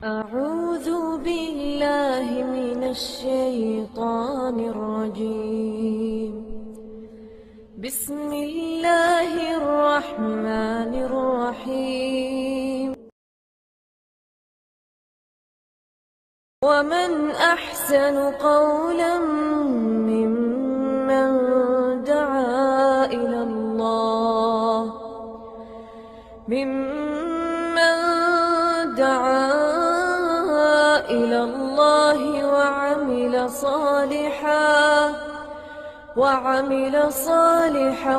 أعوذ بالله من الشيطان الرجيم. بسم الله الرحمن الرحيم. ومن أحسن قولا ممن دعا إلى الله وعمل صالحا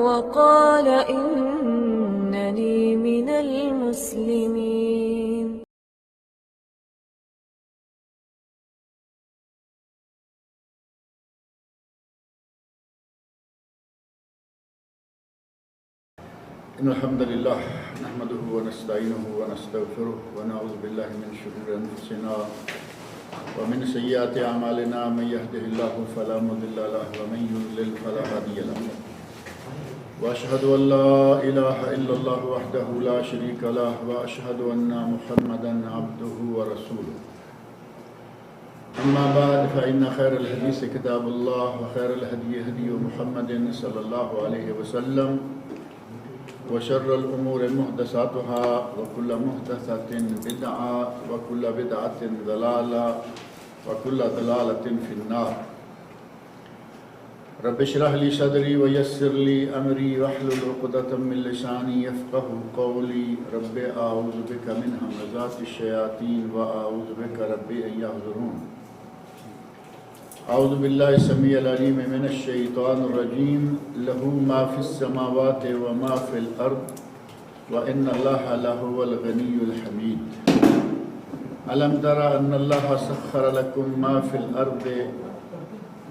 وقال إنني من المسلمين. إن الحمد لله نحمده ونستعينه ونستغفره ونعوذ بالله من شرور أنفسنا ومن سيئات أعمالنا. من يهده الله فلا مضل له ومن يضلل فلا هادي له. وأشهد أن لا إله إلا الله وحده لا شريك له وأشهد أن محمدا عبده ورسوله. أما بعد فإن خير الحديث كتاب الله وخير الهدي هدي محمد صلى الله عليه وسلم وشر الأمور محدثاتها وكل محدثة بدعة وكل بدعة ضلالة وكل ضلالة في النار. رب اشرح لي صدري ويسر لي أمري واحلل عقدة من لساني يفقهوا قولي. رب أعوذ بك من همزات الشياطين وأعوذ بك رب أن يحضرون. اعوذ باللہ السمیع العلیم من الشیطان الرجیم. لہ ما فی السماوات وما فی الارض وان اللہ لہو الغنی الحمید. الم تر ان اللہ سخر لکم ما فی الارض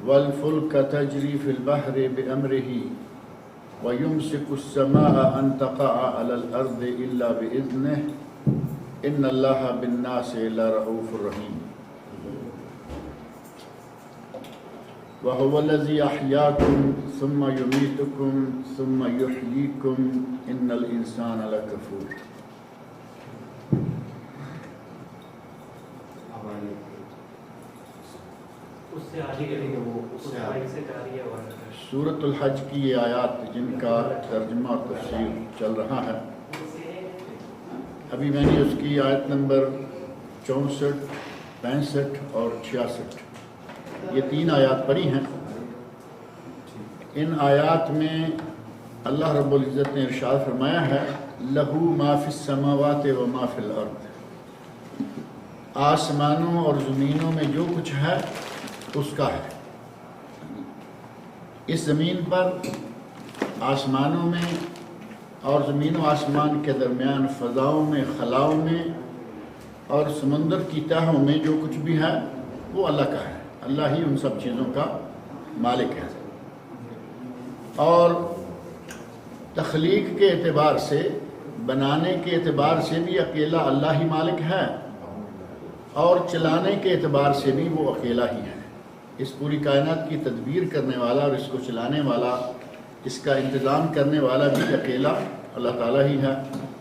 والفلک تجری فی البحر بامرہ ویمسک السماء ان تقع علی الارض الا باذنہ ان اللہ بالناس لرؤوف رحیم. وَهُوَ الَّذِي أَحْيَاكُمْ ثُمَّ يُمِيتُكُمْ ثُمَّ يُحْيِيكُمْ إِنَّ الْإِنسَانَ لَكَفُورٌ. سورۃ الحج کی یہ آیات جن کا ترجمہ اور تفسیر چل رہا ہے، ابھی میں نے اس کی آیت نمبر 64، 65 اور 66 یہ 3 آیات پڑھی ہیں. ان آیات میں اللہ رب العزت نے ارشاد فرمایا ہے لہو ما فی السماوات و ما فی الارض. آسمانوں اور زمینوں میں جو کچھ ہے اس کا ہے. اس زمین پر آسمانوں میں اور زمین و آسمان کے درمیان فضاؤں میں، خلاؤں میں اور سمندر کی تہوں میں جو کچھ بھی ہے وہ اللہ کا ہے. اللہ ہی ان سب چیزوں کا مالک ہے. اور تخلیق کے اعتبار سے، بنانے کے اعتبار سے بھی اکیلا اللہ ہی مالک ہے، اور چلانے کے اعتبار سے بھی وہ اکیلا ہی ہے. اس پوری کائنات کی تدبیر کرنے والا اور اس کو چلانے والا، اس کا انتظام کرنے والا بھی اکیلا اللہ تعالیٰ ہی ہے.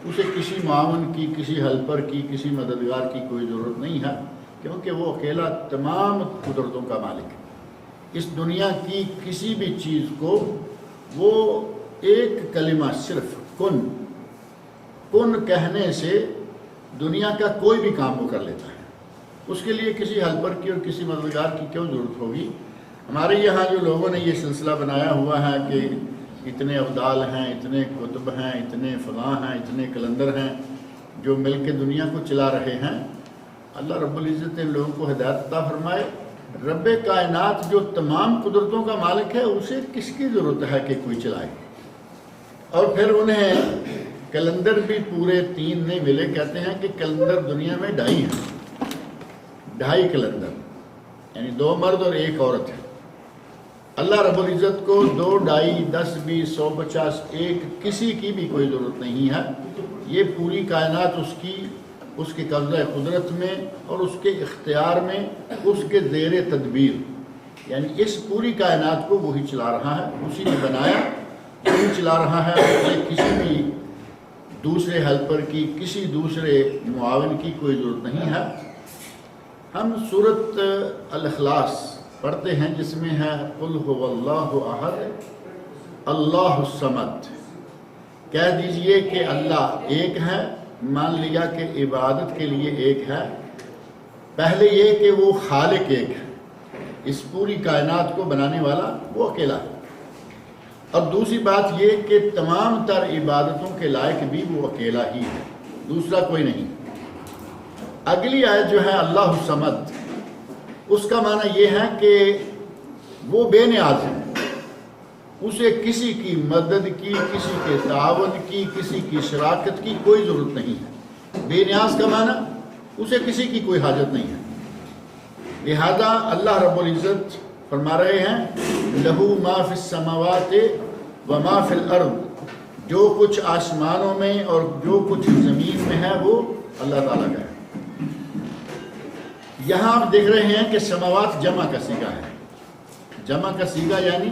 اسے کسی معاون کی، کسی ہیلپر کی، کسی مددگار کی کوئی ضرورت نہیں ہے، کیونکہ وہ اکیلا تمام قدرتوں کا مالک ہے. اس دنیا کی کسی بھی چیز کو وہ ایک کلمہ صرف کن کہنے سے دنیا کا کوئی بھی کام وہ کر لیتا ہے. اس کے لیے کسی ہیلپر کی اور کسی مددگار کی کیوں ضرورت ہوگی؟ ہمارے یہاں جو لوگوں نے یہ سلسلہ بنایا ہوا ہے کہ اتنے افضال ہیں، اتنے کتب ہیں، اتنے فلاں ہیں، اتنے کلندر ہیں جو مل کے دنیا کو چلا رہے ہیں، اللہ رب العزت نے لوگوں کو ہدایت عطا فرمائے. رب کائنات جو تمام قدرتوں کا مالک ہے اسے کس کی ضرورت ہے کہ کوئی چلائے؟ اور پھر انہیں کلندر بھی پورے 3 نہیں ملے. کہتے ہیں کہ کلندر دنیا میں 2.5 ہیں، 2.5 کلندر، یعنی 2 مرد اور 1 عورت ہے. اللہ رب العزت کو 2، 2.5، 10، 20، 100، 50، 1 کسی کی بھی کوئی ضرورت نہیں ہے. یہ پوری کائنات اس کے قبضہ قدرت میں اور اس کے اختیار میں، اس کے زیر تدبیر، یعنی اس پوری کائنات کو وہی چلا رہا ہے. اسی نے بنایا، وہی چلا رہا ہے. کسی بھی دوسرے ہیلپر کی، کسی دوسرے معاون کی کوئی ضرورت نہیں ہے۔ ہم سورۃ الاخلاص پڑھتے ہیں جس میں ہے قل هو اللہ احد اللہ الصمد، کہہ دیجئے کہ اللہ ایک ہے، مان لیا کہ عبادت کے لیے ایک ہے۔ پہلے یہ کہ وہ خالق ایک ہے، اس پوری کائنات کو بنانے والا وہ اکیلا ہے، اور دوسری بات یہ کہ تمام تر عبادتوں کے لائق بھی وہ اکیلا ہی ہے، دوسرا کوئی نہیں۔ اگلی آیت جو ہے اللہ الصمد، اس کا معنی یہ ہے کہ وہ بے نیاز ہے، اسے کسی کی مدد کی، کسی کے تعاون کی، کسی کی شراکت کی کوئی ضرورت نہیں ہے۔ بے نیاز کا معنی اسے کسی کی کوئی حاجت نہیں ہے۔ لہذا اللہ رب العزت فرما رہے ہیں لہو ما فی السماوات و ما فی الارض، جو کچھ آسمانوں میں اور جو کچھ زمین میں ہے وہ اللہ تعالیٰ کا ہے۔ یہاں آپ دیکھ رہے ہیں کہ سماوات جمع کا صیغہ ہے، جمع کا صیغہ یعنی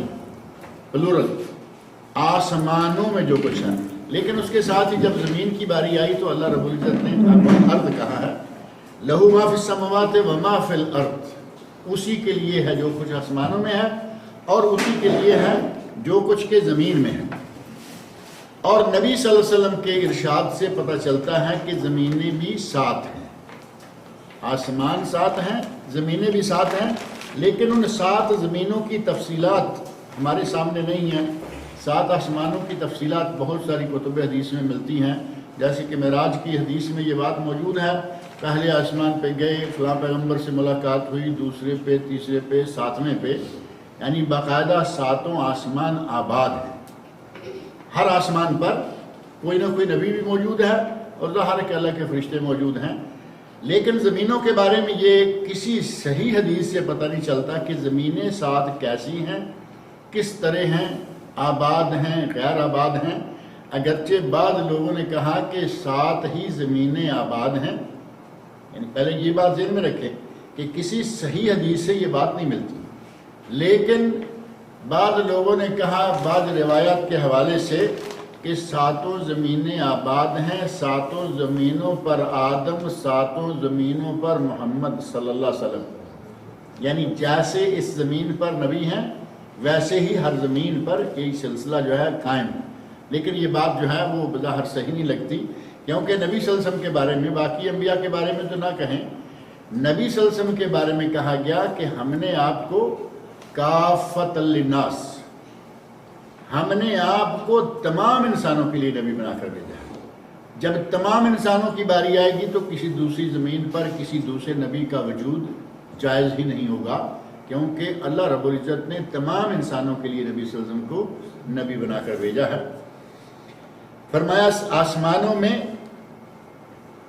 پلورل، آسمانوں میں جو کچھ ہے، لیکن اس کے ساتھ ہی جب زمین کی باری آئی تو اللہ رب العزت نے ارض کہا ہے، لہو ما فی السماوات و ما فی الارض، اسی کے لیے ہے جو کچھ آسمانوں میں ہے اور اسی کے لیے ہے جو کچھ کے زمین میں ہے۔ اور نبی صلی اللہ علیہ وسلم کے ارشاد سے پتہ چلتا ہے کہ زمینیں بھی سات ہیں، آسمان سات ہیں، زمینیں بھی سات ہیں، لیکن ان سات زمینوں کی تفصیلات ہمارے سامنے نہیں ہیں۔ سات آسمانوں کی تفصیلات بہت ساری کتب حدیث میں ملتی ہیں، جیسے کہ معراج کی حدیث میں یہ بات موجود ہے، پہلے آسمان پہ گئے، فلاں پیغمبر سے ملاقات ہوئی، دوسرے پہ، تیسرے پہ، ساتویں پہ، یعنی باقاعدہ ساتوں آسمان آباد ہیں۔ ہر آسمان پر کوئی نہ کوئی نبی بھی موجود ہے اور ظاہر کہ اللہ کے فرشتے موجود ہیں، لیکن زمینوں کے بارے میں یہ کسی صحیح حدیث سے پتہ نہیں چلتا کہ زمینیں سات کیسی ہیں، کس طرح ہیں، آباد ہیں، غیر آباد ہیں۔ اگرچہ بعض لوگوں نے کہا کہ سات ہی زمینیں آباد ہیں، یعنی پہلے یہ بات ذہن میں رکھیں کہ کسی صحیح حدیث سے یہ بات نہیں ملتی، لیکن بعض لوگوں نے کہا بعض روایات کے حوالے سے کہ ساتوں زمینیں آباد ہیں، ساتوں زمینوں پر آدم، ساتوں زمینوں پر محمد صلی اللہ علیہ وسلم، یعنی جیسے اس زمین پر نبی ہیں ویسے ہی ہر زمین پر ایک سلسلہ جو ہے قائم ہے۔ لیکن یہ بات جو ہے وہ بظاہر صحیح نہیں لگتی، کیونکہ نبی صلی اللہ علیہ وسلم کے بارے میں، باقی انبیاء کے بارے میں تو نہ کہیں، نبی صلی اللہ علیہ وسلم کے بارے میں کہا گیا کہ ہم نے آپ کو کافۃ للناس، ہم نے آپ کو تمام انسانوں کے لیے نبی بنا کر بھیجا ہے۔ جب تمام انسانوں کی باری آئے گی تو کسی دوسری زمین پر کسی دوسرے نبی کا وجود جائز ہی نہیں ہوگا، کیونکہ اللہ رب العزت نے تمام انسانوں کے لیے نبی صلی اللہ علیہ وسلم کو نبی بنا کر بھیجا ہے۔ فرمایا آسمانوں میں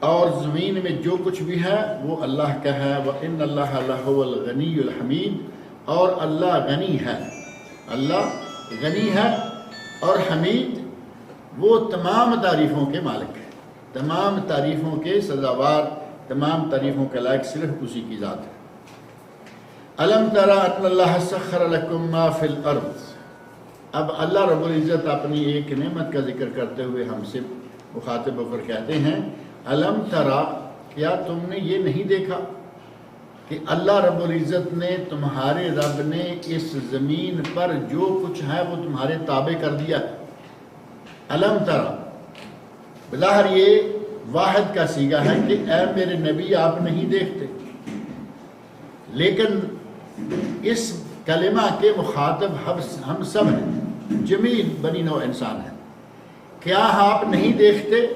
اور زمین میں جو کچھ بھی ہے وہ اللہ کا ہے، وَإِنَّ اللَّهَ لَهُوَ الْغَنِيُّ الْحَمِيدُ، اور اللہ غنی ہے، اللہ غنی ہے اور حمید، وہ تمام تعریفوں کے مالک ہے، تمام تعریفوں کے سزاوار، تمام تعریفوں کے لائق صرف اسی کی ذات ہے۔ الم تری ان اللہ سخر لکم ما فی الارض، اب اللہ رب العزت اپنی ایک نعمت کا ذکر کرتے ہوئے ہم سے مخاطب ہو کر کہتے ہیں الم تری، کیا تم نے یہ نہیں دیکھا کہ اللہ رب العزت نے، تمہارے رب نے اس زمین پر جو کچھ ہے وہ تمہارے تابع کر دیا ہے۔ الم تری بظاہر یہ واحد کا صیغہ ہے کہ اے میرے نبی آپ نہیں دیکھتے، لیکن اس کلمہ کے مخاطب ہم سب ہیں، جمیع بنی نوع انسان ہیں۔ کیا آپ نہیں دیکھتے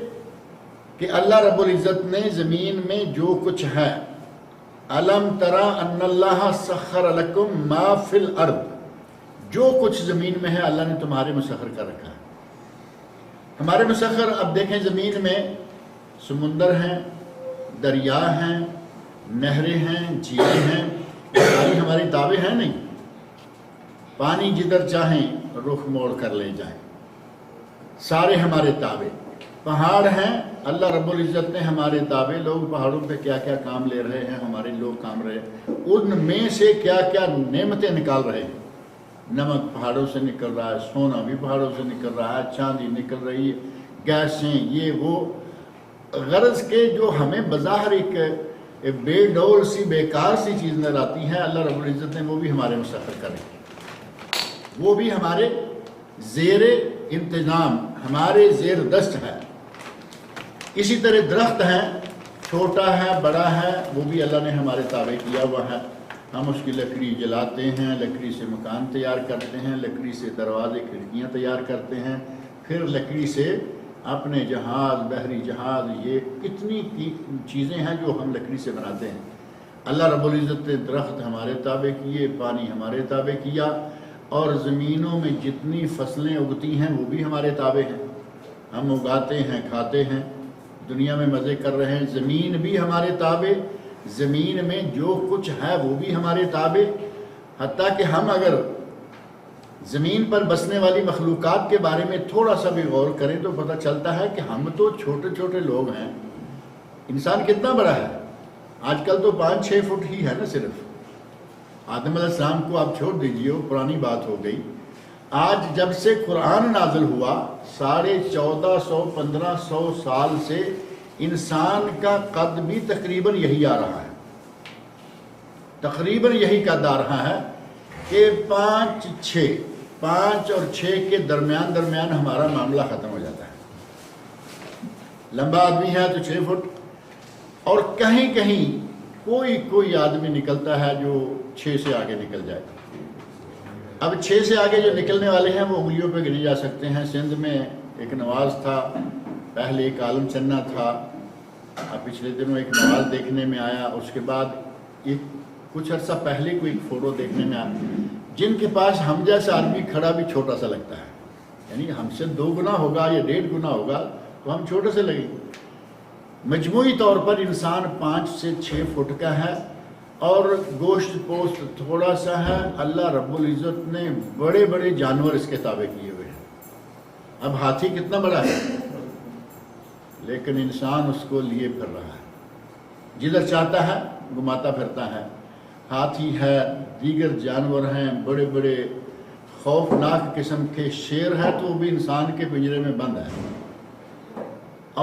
کہ اللہ رب العزت نے زمین میں جو کچھ ہے، الم تری ان اللہ سخر لکم ما فی الارض، جو کچھ زمین میں ہے اللہ نے تمہارے مسخر کر رکھا ہے۔ ہمارے مسخر، اب دیکھیں زمین میں سمندر ہیں، دریا ہیں، نہریں ہیں، جھیلیں ہیں، ساری ہماری تابع ہیں نہیں، پانی جدھر چاہیں رخ موڑ کر لے جائیں، سارے ہمارے تابع۔ پہاڑ ہیں، اللہ رب العزت نے ہمارے تابع، لوگ پہاڑوں پہ کیا کیا کام لے رہے ہیں، ہمارے لوگ کام رہے ہیں، ان میں سے کیا کیا نعمتیں نکال رہے ہیں۔ نمک پہاڑوں سے نکل رہا ہے، سونا بھی پہاڑوں سے نکل رہا ہے، چاندی نکل رہی ہے، گیسیں یہ وہ، غرض کے جو ہمیں بظاہر ایک بے ڈور سی بیکار سی چیز نظر آتی ہے، اللہ رب العزت نے وہ بھی ہمارے مسخر کرے، وہ بھی ہمارے زیر انتظام، ہمارے زیر دست ہے۔ اسی طرح درخت ہیں، چھوٹا ہے بڑا ہے، وہ بھی اللہ نے ہمارے تابع کیا ہوا ہے۔ ہم اس کی لکڑی جلاتے ہیں، لکڑی سے مکان تیار کرتے ہیں، لکڑی سے دروازے کھڑکیاں تیار کرتے ہیں، پھر لکڑی سے اپنے جہاز، بحری جہاز، یہ کتنی چیزیں ہیں جو ہم لکڑی سے بناتے ہیں۔ اللہ رب العزت نے درخت ہمارے تابع کیے، پانی ہمارے تابع کیا، اور زمینوں میں جتنی فصلیں اگتی ہیں وہ بھی ہمارے تابع ہیں، ہم اگاتے ہیں، کھاتے ہیں، دنیا میں مزے کر رہے ہیں۔ زمین بھی ہمارے تابع، زمین میں جو کچھ ہے وہ بھی ہمارے تابع، حتیٰ کہ ہم اگر زمین پر بسنے والی مخلوقات کے بارے میں تھوڑا سا بھی غور کریں تو پتہ چلتا ہے کہ ہم تو چھوٹے چھوٹے لوگ ہیں۔ انسان کتنا بڑا ہے؟ آج کل تو 5-6 فٹ ہی ہے نا صرف۔ آدم علیہ السلام کو آپ چھوڑ دیجئے، وہ پرانی بات ہو گئی۔ آج جب سے قرآن نازل ہوا 1450-1500 سال سے انسان کا قد بھی تقریباً یہی آ رہا ہے، تقریباً یہی قد آ رہا ہے کہ 5 اور 6 کے درمیان ہمارا معاملہ ختم ہو جاتا ہے۔ لمبا آدمی ہے تو 6 فٹ، اور کہیں کہیں کوئی آدمی نکلتا ہے جو 6 سے آگے نکل جائے۔ اب 6 سے آگے جو نکلنے والے ہیں وہ انگلیوں پہ گنے جا سکتے ہیں۔ سندھ میں ایک نواز تھا، پہلے ایک عالم چنا تھا، اب پچھلے دنوں ایک نواز دیکھنے میں آیا، اس کے بعد کچھ عرصہ پہلے کوئی فوٹو دیکھنے میں آیا، جن کے پاس ہم جیسا آدمی کھڑا بھی چھوٹا سا لگتا ہے، یعنی ہم سے 2 گنا ہوگا یا 1.5 گنا ہوگا تو ہم چھوٹے سے لگیں گے۔ مجموعی طور پر انسان 5 سے 6 فٹ کا ہے، اور گوشت پوست تھوڑا سا ہے۔ اللہ رب العزت نے بڑے بڑے جانور اس کے تابع کیے ہوئے ہیں۔ اب ہاتھی کتنا بڑا ہے، لیکن انسان اس کو لیے پھر رہا ہے، جدھر چاہتا ہے گھماتا پھرتا ہے۔ ہاتھی ہے، دیگر جانور ہیں، بڑے بڑے خوفناک قسم کے شیر ہے تو وہ بھی انسان کے پنجرے میں بند ہے،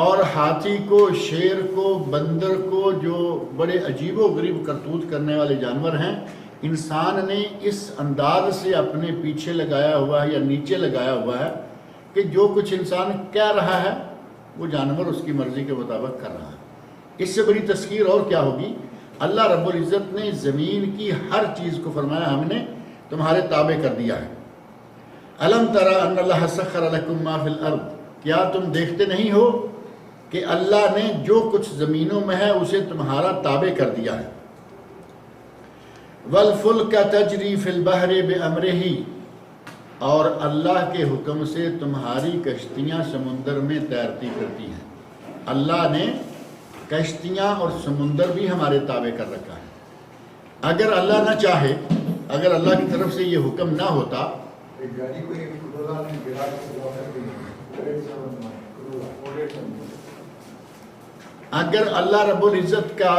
اور ہاتھی کو، شیر کو، بندر کو، جو بڑے عجیب و غریب کرتوت کرنے والے جانور ہیں، انسان نے اس انداز سے اپنے پیچھے لگایا ہوا ہے یا نیچے لگایا ہوا ہے کہ جو کچھ انسان کہہ رہا ہے وہ جانور اس کی مرضی کے مطابق کر رہا ہے۔ اس سے بڑی تذکیر اور کیا ہوگی؟ اللہ رب العزت نے زمین کی ہر چیز کو فرمایا ہم نے تمہارے تابع کر دیا ہے۔ الم تری ان اللہ سخر لکم ما فی الارض، کیا تم دیکھتے نہیں ہو کہ اللہ نے جو کچھ زمینوں میں ہے اسے تمہارا تابع کر دیا ہے۔ والفلک تجری فی البحر بامرہ، اور اللہ کے حکم سے تمہاری کشتیاں سمندر میں تیرتی پھرتی ہیں۔ اللہ نے کشتیاں اور سمندر بھی ہمارے تابع کر رکھا ہے۔ اگر اللہ نہ چاہے، اگر اللہ کی طرف سے یہ حکم نہ ہوتا، اگر اللہ رب العزت کا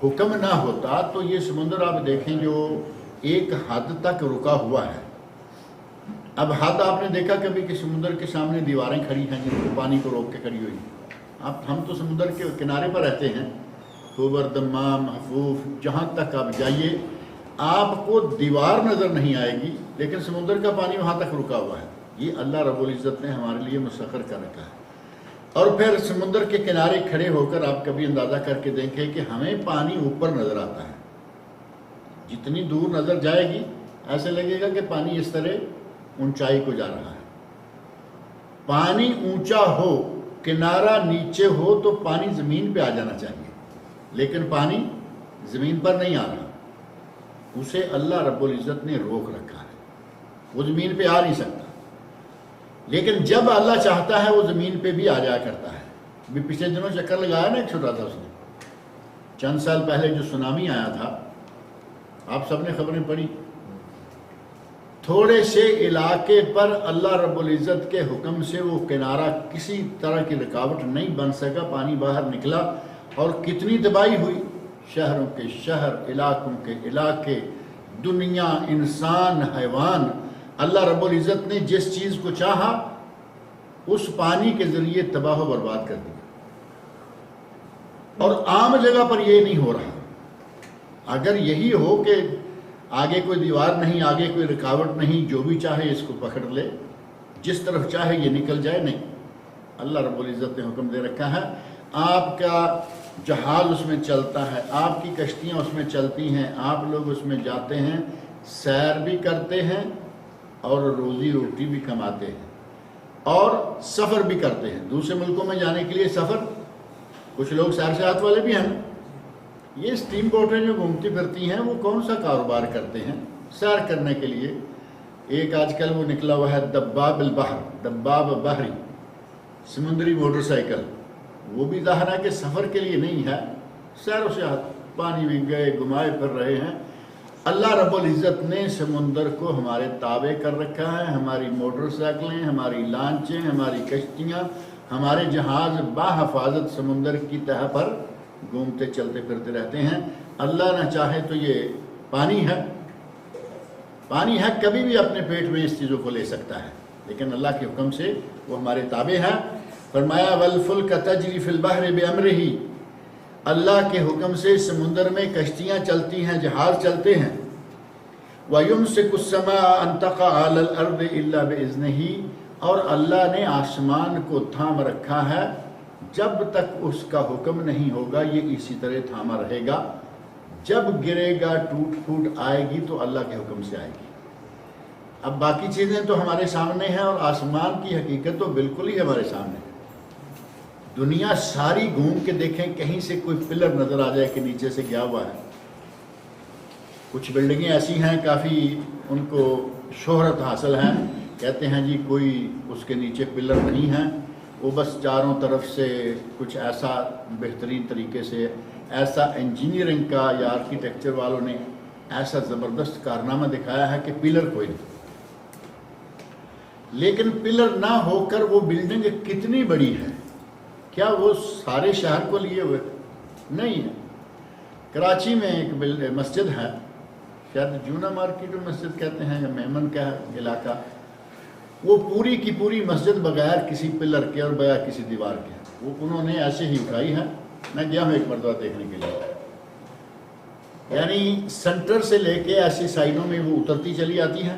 حکم نہ ہوتا تو یہ سمندر آپ دیکھیں جو ایک حد تک رکا ہوا ہے۔ اب حد آپ نے دیکھا کبھی کہ سمندر کے سامنے دیواریں کھڑی ہیں جن کو پانی کو روک کے کھڑی ہوئی؟ ہم تو سمندر کے کنارے پر رہتے ہیں، خیبر، دمام، حفوف، جہاں تک آپ جائیے آپ کو دیوار نظر نہیں آئے گی، لیکن سمندر کا پانی وہاں تک رکا ہوا ہے۔ یہ اللہ رب العزت نے ہمارے لیے مسخر کر رکھا ہے۔ اور پھر سمندر کے کنارے کھڑے ہو کر آپ کبھی اندازہ کر کے دیکھیں کہ ہمیں پانی اوپر نظر آتا ہے، جتنی دور نظر جائے گی ایسے لگے گا کہ پانی اس طرح اونچائی کو جا رہا ہے۔ پانی اونچا ہو، کنارہ نیچے ہو تو پانی زمین پہ آ جانا چاہیے، لیکن پانی زمین پر نہیں آ رہا، اسے اللہ رب العزت نے روک رکھا ہے، وہ زمین پہ آ نہیں سکتا۔ لیکن جب اللہ چاہتا ہے وہ زمین پہ بھی آ جایا کرتا ہے۔ ابھی پچھلے دنوں چکر لگایا نا ایک چھوٹا تھا، اس نے چند سال پہلے جو سونامی آیا تھا، آپ سب نے خبریں پڑھی۔ تھوڑے سے علاقے پر اللہ رب العزت کے حکم سے وہ کنارہ کسی طرح کی رکاوٹ نہیں بن سکا، پانی باہر نکلا اور کتنی تباہی ہوئی، شہروں کے شہر، علاقوں کے علاقے، دنیا، انسان، حیوان۔ اللہ رب العزت نے جس چیز کو چاہا اس پانی کے ذریعے تباہ و برباد کر دیا. اور عام جگہ پر یہ نہیں ہو رہا. اگر یہی ہو کہ آگے کوئی دیوار نہیں، آگے کوئی رکاوٹ نہیں، جو بھی چاہے اس کو پکڑ لے، جس طرف چاہے یہ نکل جائے، نہیں. اللہ رب العزت نے حکم دے رکھا ہے آپ کا جہاز اس میں چلتا ہے، آپ کی کشتیاں اس میں چلتی ہیں، آپ لوگ اس میں جاتے ہیں، سیر بھی کرتے ہیں اور روزی روٹی بھی کماتے ہیں اور سفر بھی کرتے ہیں. دوسرے ملکوں میں جانے کے لیے سفر، کچھ لوگ سیر سیاحت والے بھی ہیں. یہ اسٹیم بوٹیں جو گھومتی پھرتی ہیں وہ کون سا کاروبار کرتے ہیں؟ سیر کرنے کے لیے. ایک آج کل وہ نکلا ہوا ہے دباب البحر، دباب بحری، سمندری موٹر سائیکل. وہ بھی ظاہر ہے کہ سفر کے لیے نہیں ہے، سیر و سیاحت، پانی میں گئے گھمائے پھر رہے ہیں. اللہ رب العزت نے سمندر کو ہمارے تابع کر رکھا ہے. ہماری موٹر سائیکلیں، ہماری لانچیں، ہماری کشتیاں، ہمارے جہاز باحفاظت سمندر کی تہہ پر گھومتے چلتے پھرتے رہتے ہیں. اللہ نہ چاہے تو یہ پانی ہے، پانی ہے، کبھی بھی اپنے پیٹ میں اس چیزوں کو لے سکتا ہے، لیکن اللہ کے حکم سے وہ ہمارے تابع ہے. فرمایا وَالْفُلْكَ تَجْرِي فِي الْبَحْرِ بِأَمْرِهِ، اللہ کے حکم سے سمندر میں کشتیاں چلتی ہیں، جہاز چلتے ہیں. وَيُمْسِكُ السَّمَاءَ أَن تَقَعَ عَلَى الْأَرْضِ إِلَّا بِإِذْنِهِ، اور اللہ نے آسمان کو تھام رکھا ہے، جب تک اس کا حکم نہیں ہوگا یہ اسی طرح تھاما رہے گا. جب گرے گا، ٹوٹ پھوٹ آئے گی تو اللہ کے حکم سے آئے گی. اب باقی چیزیں تو ہمارے سامنے ہیں اور آسمان کی حقیقت تو بالکل ہی ہمارے سامنے ہے. دنیا ساری گھوم کے دیکھیں، کہیں سے کوئی پلر نظر آ جائے کہ نیچے سے گیا ہوا ہے. کچھ بلڈنگیں ایسی ہیں کافی ان کو شہرت حاصل ہے، کہتے ہیں جی کوئی اس کے نیچے پلر نہیں ہے، وہ بس چاروں طرف سے کچھ ایسا بہترین طریقے سے، ایسا انجینئرنگ کا یا آرکیٹیکچر والوں نے ایسا زبردست کارنامہ دکھایا ہے کہ پلر کوئی نہیں. لیکن پلر نہ ہو کر وہ بلڈنگ کتنی بڑی ہے، کیا وہ سارے شہر کو لیے ہوئے؟ نہیں ہے. کراچی میں ایک مسجد ہے، شاید جونا مارکیٹ میں مسجد کہتے ہیں یا میمن کا علاقہ، وہ پوری کی پوری مسجد بغیر کسی پلر کے اور بغیر کسی دیوار کے، وہ انہوں نے ایسے ہی اٹھائی ہے. میں گیا ہوں ایک مرتبہ دیکھنے کے لیے، یعنی سینٹر سے لے کے ایسی سائڈوں میں وہ اترتی چلی آتی ہے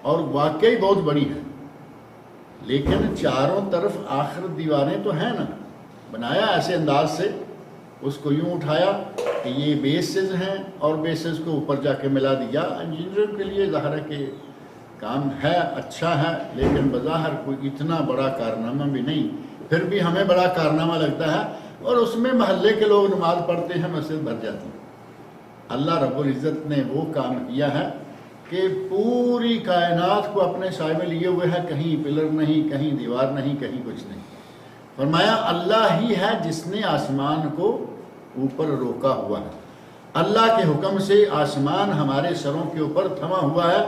اور واقعی بہت بڑی ہے. لیکن چاروں طرف آخر دیواریں تو ہیں نا، بنایا ایسے انداز سے، اس کو یوں اٹھایا کہ یہ بیسز ہیں اور بیسز کو اوپر جا کے ملا دیا. انجینئر کے لیے ظاہر ہے کہ کام ہے، اچھا ہے، لیکن بظاہر کوئی اتنا بڑا کارنامہ بھی نہیں. پھر بھی ہمیں بڑا کارنامہ لگتا ہے اور اس میں محلے کے لوگ نماز پڑھتے ہیں، مسجد بھر جاتی ہے. اللہ رب العزت نے وہ کام کیا ہے کہ پوری کائنات کو اپنے سائے میں لیے ہوئے ہے، کہیں پلر نہیں، کہیں دیوار نہیں، کہیں کچھ نہیں. فرمایا اللہ ہی ہے جس نے آسمان کو اوپر روکا ہوا ہے. اللہ کے حکم سے آسمان ہمارے سروں کے اوپر تھما ہوا ہے.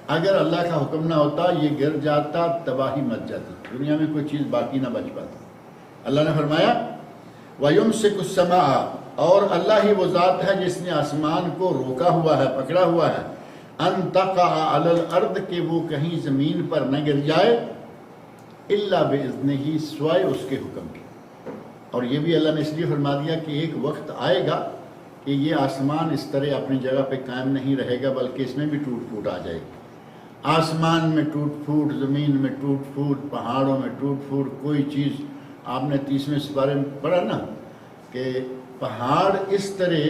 اگر اللہ کا حکم نہ ہوتا یہ گر جاتا، تباہی مچ جاتی، دنیا میں کوئی چیز باقی نہ بچ پاتی. اللہ نے فرمایا وَيُمْسِكُ السَّمَاءَ، اور اللہ ہی وہ ذات ہے جس نے آسمان کو روکا ہوا ہے، پکڑا ہوا ہے، ان تقع علی الارض، کہ وہ کہیں زمین پر نہ گر جائے، الا باذنہ، سوائے اس کے حکم کے. اور یہ بھی اللہ نے اس لیے فرما دیا کہ ایک وقت آئے گا کہ یہ آسمان اس طرح اپنی جگہ پہ قائم نہیں رہے گا، بلکہ اس میں بھی ٹوٹ پھوٹ آ جائے گی. آسمان میں ٹوٹ پھوٹ، زمین میں ٹوٹ پھوٹ، پہاڑوں میں ٹوٹ پھوٹ. کوئی چیز آپ نے 30ویں سپارے میں پڑھا نا کہ پہاڑ اس طرح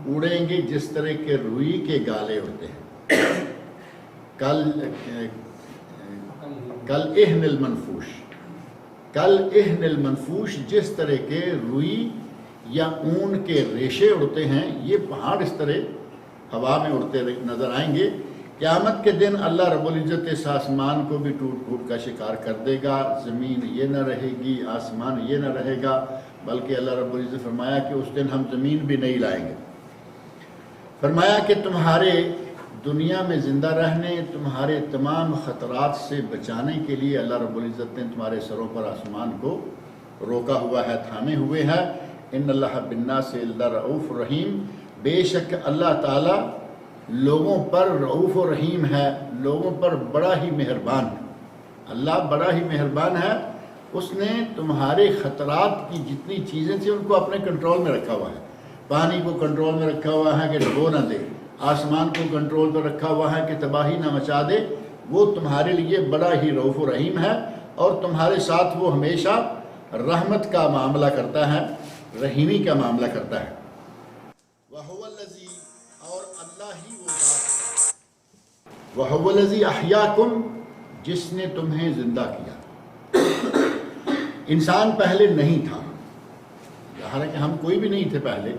اڑیں گے جس طرح کے روئی کے گالے اڑتے ہیں. کل اہن المنفوش، کل اہن المنفوش، جس طرح کے روئی یا اون کے ریشے اڑتے ہیں، یہ پہاڑ اس طرح ہوا میں اڑتے نظر آئیں گے. قیامت کے دن اللہ رب العزت اس آسمان کو بھی ٹوٹ پھوٹ کا شکار کر دے گا. زمین یہ نہ رہے گی، آسمان یہ نہ رہے گا، بلکہ اللہ رب العزت فرمایا کہ اس دن ہم زمین بھی نہیں لائیں گے. فرمایا کہ تمہارے دنیا میں زندہ رہنے، تمہارے تمام خطرات سے بچانے کے لیے اللہ رب العزت نے تمہارے سروں پر آسمان کو روکا ہوا ہے، تھامے ہوئے ہے. ان اللہ بالناس لرؤوف رحیم، بے شک اللہ تعالی لوگوں پر رؤوف و رحیم ہے، لوگوں پر بڑا ہی مہربان ہے. اللہ بڑا ہی مہربان ہے، اس نے تمہارے خطرات کی جتنی چیزیں تھیں ان کو اپنے کنٹرول میں رکھا ہوا ہے۔ پانی کو کنٹرول میں رکھا ہوا ہے کہ ڈبو نہ دے، آسمان کو کنٹرول پر رکھا ہوا ہے کہ تباہی نہ مچا دے۔ وہ تمہارے لیے بڑا ہی رؤوف و رحیم ہے، اور تمہارے ساتھ وہ ہمیشہ رحمت کا معاملہ کرتا ہے، رحیمی کا معاملہ کرتا ہے۔ وَهُوَ الَّذِي، اور اللہ ہی وہ ذات ہے، وَهُوَ الَّذِي أَحْيَاكُمْ، جس نے تمہیں زندہ کیا۔ انسان پہلے نہیں تھا، حالانکہ ہم کوئی بھی نہیں تھے پہلے،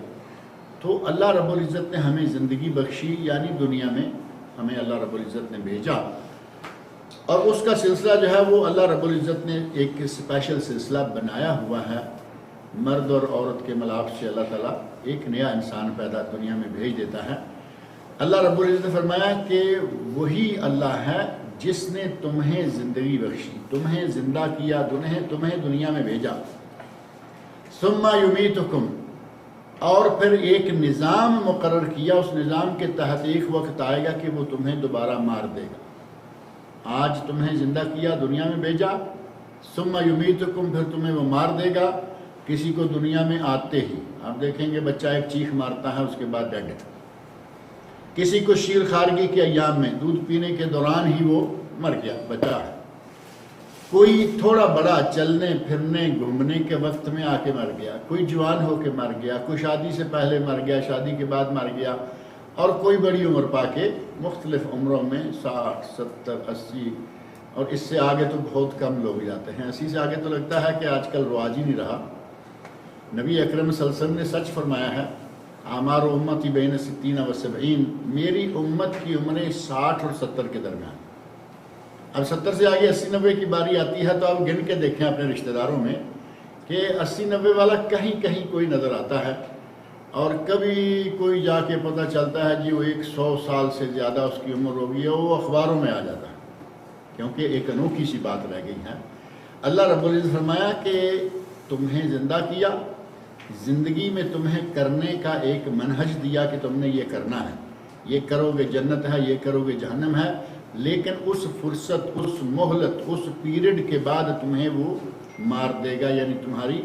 تو اللہ رب العزت نے ہمیں زندگی بخشی، یعنی دنیا میں ہمیں اللہ رب العزت نے بھیجا، اور اس کا سلسلہ جو ہے وہ اللہ رب العزت نے ایک اسپیشل سلسلہ بنایا ہوا ہے۔ مرد اور عورت کے ملاپ سے اللہ تعالیٰ ایک نیا انسان پیدا دنیا میں بھیج دیتا ہے۔ اللہ رب العزت نے فرمایا کہ وہی اللہ ہے جس نے تمہیں زندگی بخشی، تمہیں زندہ کیا، تمہیں دنیا میں بھیجا۔ ثم یمیتکم، اور پھر ایک نظام مقرر کیا، اس نظام کے تحت ایک وقت آئے گا کہ وہ تمہیں دوبارہ مار دے گا۔ آج تمہیں زندہ کیا، دنیا میں بھیجا، ثم یمیتکم، پھر تمہیں وہ مار دے گا۔ کسی کو دنیا میں آتے ہی آپ دیکھیں گے بچہ ایک چیخ مارتا ہے، اس کے بعد ڈیڈ۔ کسی کو شیر خارگی کے ایام میں دودھ پینے کے دوران ہی وہ مر گیا، بچہ ہے۔ کوئی تھوڑا بڑا چلنے پھرنے گھومنے کے وقت میں آ کے مر گیا، کوئی جوان ہو کے مر گیا، کوئی شادی سے پہلے مر گیا، شادی کے بعد مر گیا، اور کوئی بڑی عمر پا کے مختلف عمروں میں 60 70 80 اور اس سے آگے تو بہت کم لوگ جاتے ہیں۔ 80 سے آگے تو لگتا ہے کہ آج کل رواج ہی نہیں رہا۔ نبی اکرم صلی اللہ علیہ وسلم نے سچ فرمایا ہے، اعمار امتی بین 60 و 70، میری امت کی عمریں 60 اور 70 کے درمیان۔ اب 70 سے آگے 80 90 کی باری آتی ہے تو آپ گن کے دیکھیں اپنے رشتہ داروں میں کہ 80 90 والا کہیں کہیں کوئی نظر آتا ہے، اور کبھی کوئی جا کے پتہ چلتا ہے جی وہ 100 سال سے زیادہ اس کی عمر ہو گئی ہے، وہ اخباروں میں آ جاتا ہے، کیونکہ ایک انوکھی سی بات رہ گئی ہے۔ اللہ رب العزت فرمایا کہ تمہیں زندہ کیا، زندگی میں تمہیں کرنے کا ایک منہج دیا کہ تم نے یہ کرنا ہے، یہ کرو گے جنت ہے، یہ کرو گے جہنم ہے، لیکن اس فرصت، اس مہلت، اس پیریڈ کے بعد تمہیں وہ مار دے گا، یعنی تمہاری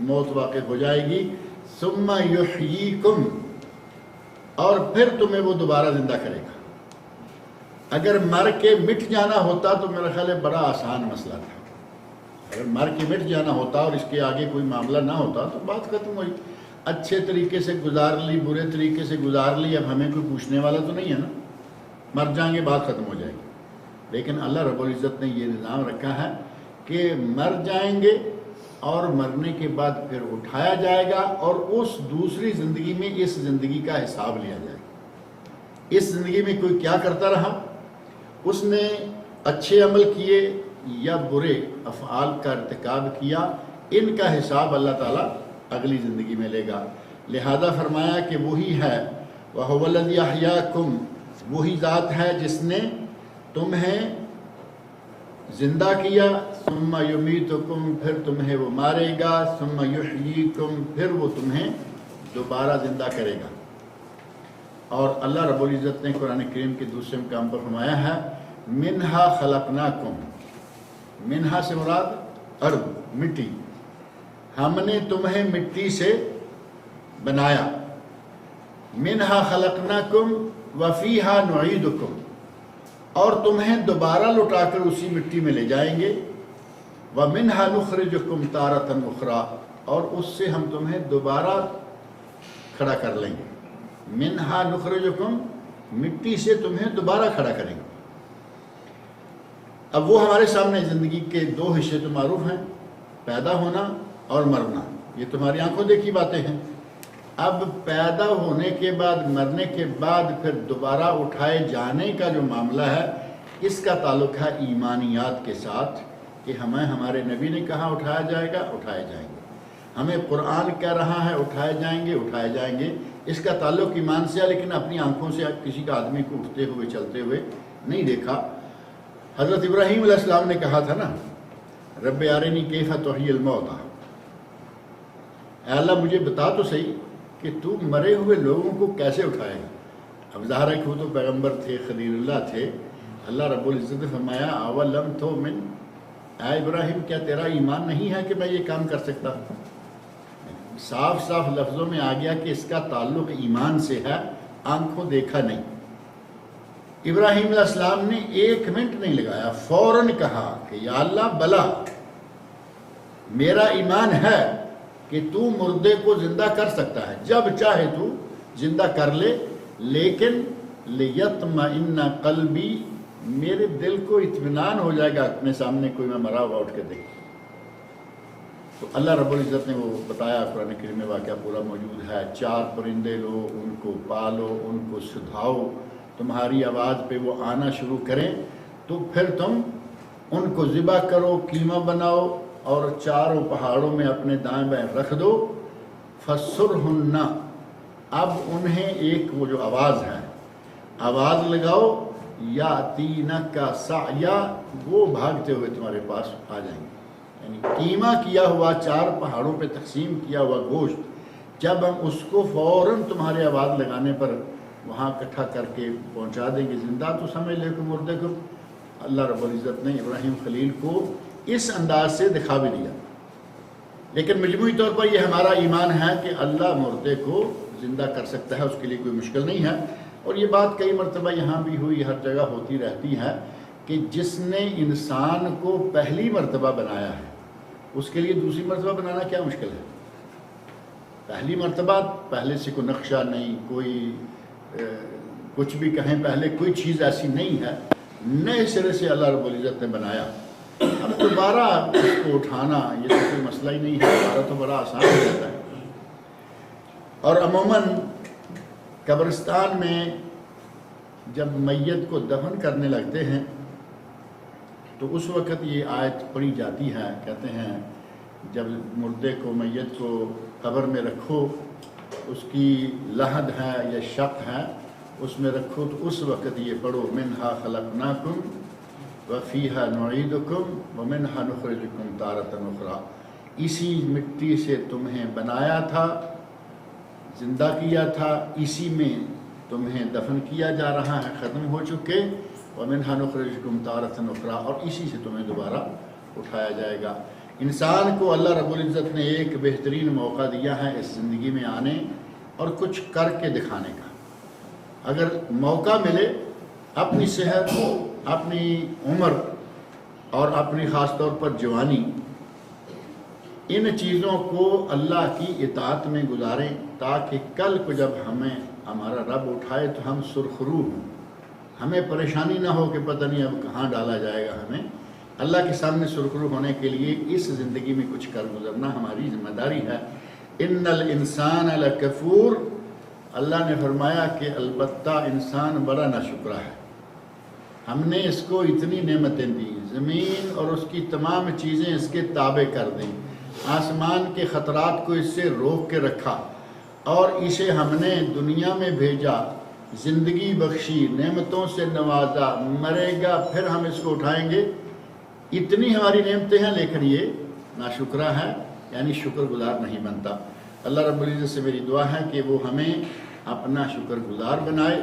موت واقع ہو جائے گی۔ ثم یحییکم، اور پھر تمہیں وہ دوبارہ زندہ کرے گا۔ اگر مر کے مٹ جانا ہوتا تو میرا خیال ہے بڑا آسان مسئلہ تھا۔ اگر مر کے مٹ جانا ہوتا اور اس کے آگے کوئی معاملہ نہ ہوتا تو بات ختم ہوئی، اچھے طریقے سے گزار لی، برے طریقے سے گزار لی، اب ہمیں کوئی پوچھنے والا تو نہیں ہے نا، مر جائیں گے بات ختم ہو جائے گی۔ لیکن اللہ رب العزت نے یہ نظام رکھا ہے کہ مر جائیں گے اور مرنے کے بعد پھر اٹھایا جائے گا، اور اس دوسری زندگی میں اس زندگی کا حساب لیا جائے گا۔ اس زندگی میں کوئی کیا کرتا رہا، اس نے اچھے عمل کیے یا برے افعال کا ارتکاب کیا، ان کا حساب اللہ تعالیٰ اگلی زندگی میں لے گا۔ لہذا فرمایا کہ وہی ہے، وَهُوَ الَّذِي أَحْيَاكُمْ، وہی ذات ہے جس نے تمہیں زندہ کیا، ثم یمیتکم، پھر تمہیں وہ مارے گا، ثم یحییکم، پھر وہ تمہیں دوبارہ زندہ کرے گا۔ اور اللہ رب العزت نے قرآن کریم کے دوسرے مقام پر فرمایا ہے، منہا خلقناکم، منہا سے مراد ارض، مٹی، ہم نے تمہیں مٹی سے بنایا، منہا خلقناکم وفیہا نعیدکم، اور تمہیں دوبارہ لٹا کر اسی مٹی میں لے جائیں گے، ومنہا نخرجکم تارۃ اخری، اور اس سے ہم تمہیں دوبارہ کھڑا کر لیں گے۔ منہا نخرجکم، مٹی سے تمہیں دوبارہ کھڑا کریں گے۔ اب وہ ہمارے سامنے زندگی کے دو حصے تو معروف ہیں، پیدا ہونا اور مرنا، یہ تمہاری آنکھوں دیکھی باتیں ہیں۔ اب پیدا ہونے کے بعد، مرنے کے بعد پھر دوبارہ اٹھائے جانے کا جو معاملہ ہے، اس کا تعلق ہے ایمانیات کے ساتھ، کہ ہمیں ہمارے نبی نے کہا اٹھایا جائے گا، اٹھائے جائیں گے، ہمیں قرآن کہہ رہا ہے اٹھائے جائیں گے، اٹھائے جائیں گے۔ اس کا تعلق ایمان سے ہے، لیکن اپنی آنکھوں سے کسی کا آدمی کو اٹھتے ہوئے چلتے ہوئے نہیں دیکھا۔ حضرت ابراہیم علیہ السلام نے کہا تھا نا، رب ارنی کیف تحیی الموتى، اے اللہ مجھے بتا تو صحیح کہ تو مرے ہوئے لوگوں کو کیسے اٹھائے گا۔ اب ظاہر ہے کہ وہ تو پیغمبر تھے، خلیل اللہ تھے۔ اللہ رب العزت نے فرمایا اولم تؤمن، اے ابراہیم کیا تیرا ایمان نہیں ہے کہ میں یہ کام کر سکتا ہوں؟ صاف صاف لفظوں میں آ گیا کہ اس کا تعلق ایمان سے ہے، آنکھوں دیکھا نہیں۔ ابراہیم علیہ السلام نے 1 منٹ نہیں لگایا، فوراً کہا کہ یا اللہ بلا، میرا ایمان ہے کہ تو مردے کو زندہ کر سکتا ہے، جب چاہے تو زندہ کر لے، لیکن لیطمئن قلبی، میرے دل کو اطمینان ہو جائے گا اپنے سامنے کوئی میں مرا ہوا اٹھ کے دیکھ۔ تو اللہ رب العزت نے وہ بتایا، قرآن کریم میں واقعہ پورا موجود ہے، 4 پرندے لو، ان کو پالو، ان کو سدھاؤ، تمہاری آواز پہ وہ آنا شروع کریں تو پھر تم ان کو ذبح کرو، قیمہ بناؤ اور 4 پہاڑوں میں اپنے دائیں بائیں رکھ دو۔ فَسُرْهُنَّ، اب انہیں ایک وہ جو آواز ہے، آواز لگاؤ، یَأْتِینَکَ سَعْیًا، وہ بھاگتے ہوئے تمہارے پاس آ جائیں گے۔ یعنی قیمہ کیا ہوا 4 پہاڑوں پہ تقسیم کیا ہوا گوشت، جب ہم اس کو فوراً تمہارے آواز لگانے پر وہاں اکٹھا کر کے پہنچا دیں گے زندہ، تو سمجھ لے کہ مردے کو اللہ رب العزت نے ابراہیم خلیل کو اس انداز سے دکھا بھی دیا۔ لیکن مجموعی طور پر یہ ہمارا ایمان ہے کہ اللہ مردے کو زندہ کر سکتا ہے، اس کے لیے کوئی مشکل نہیں ہے۔ اور یہ بات کئی مرتبہ یہاں بھی ہوئی، ہر جگہ ہوتی رہتی ہے کہ جس نے انسان کو پہلی مرتبہ بنایا ہے اس کے لیے دوسری مرتبہ بنانا کیا مشکل ہے؟ پہلی مرتبہ پہلے سے کوئی نقشہ نہیں، کوئی کچھ بھی کہیں پہلے کوئی چیز ایسی نہیں ہے، نئے سرے سے اللہ رب العزت نے بنایا۔ اب دوبارہ اس کو اٹھانا یہ تو کوئی مسئلہ ہی نہیں ہے، دوبارہ تو بڑا آسان ہو جاتا ہے۔ اور عموماً قبرستان میں جب میت کو دفن کرنے لگتے ہیں تو اس وقت یہ آیت پڑھی جاتی ہے، کہتے ہیں جب مردے کو، میت کو قبر میں رکھو، اس کی لحد ہے یا شق ہے اس میں رکھو، تو اس وقت یہ پڑھو، منہا خلقناکم وفیہا نعیدکم ومنہا نخرجکم تارۃ اخری، اسی مٹی سے تمہیں بنایا تھا، زندہ کیا تھا، اسی میں تمہیں دفن کیا جا رہا ہے، ختم ہو چکے، ومنہا نخرجکم تارۃ اخری، اور اسی سے تمہیں دوبارہ اٹھایا جائے گا۔ انسان کو اللہ رب العزت نے ایک بہترین موقع دیا ہے اس زندگی میں آنے اور کچھ کر کے دکھانے کا۔ اگر موقع ملے، اپنی صحت، اپنی عمر اور اپنی خاص طور پر جوانی، ان چیزوں کو اللہ کی اطاعت میں گزاریں تاکہ کل کو جب ہمیں ہمارا رب اٹھائے تو ہم سرخرو ہوں، ہمیں پریشانی نہ ہو کہ پتہ نہیں اب کہاں ڈالا جائے گا۔ ہمیں اللہ کے سامنے سرخرو ہونے کے لیے اس زندگی میں کچھ کر گزرنا ہماری ذمہ داری ہے۔ ان الانسان لکفور، اللہ نے فرمایا کہ البتہ انسان بڑا ناشکرا ہے۔ ہم نے اس کو اتنی نعمتیں دی، زمین اور اس کی تمام چیزیں اس کے تابع کر دیں، آسمان کے خطرات کو اس سے روک کے رکھا، اور اسے ہم نے دنیا میں بھیجا، زندگی بخشی، نعمتوں سے نوازا، مرے گا پھر ہم اس کو اٹھائیں گے۔ اتنی ہماری نعمتیں ہیں لیکن یہ ناشکرا ہے، یعنی شکر گزار نہیں بنتا۔ اللہ رب العزت سے میری دعا ہے کہ وہ ہمیں اپنا شکر گزار بنائے،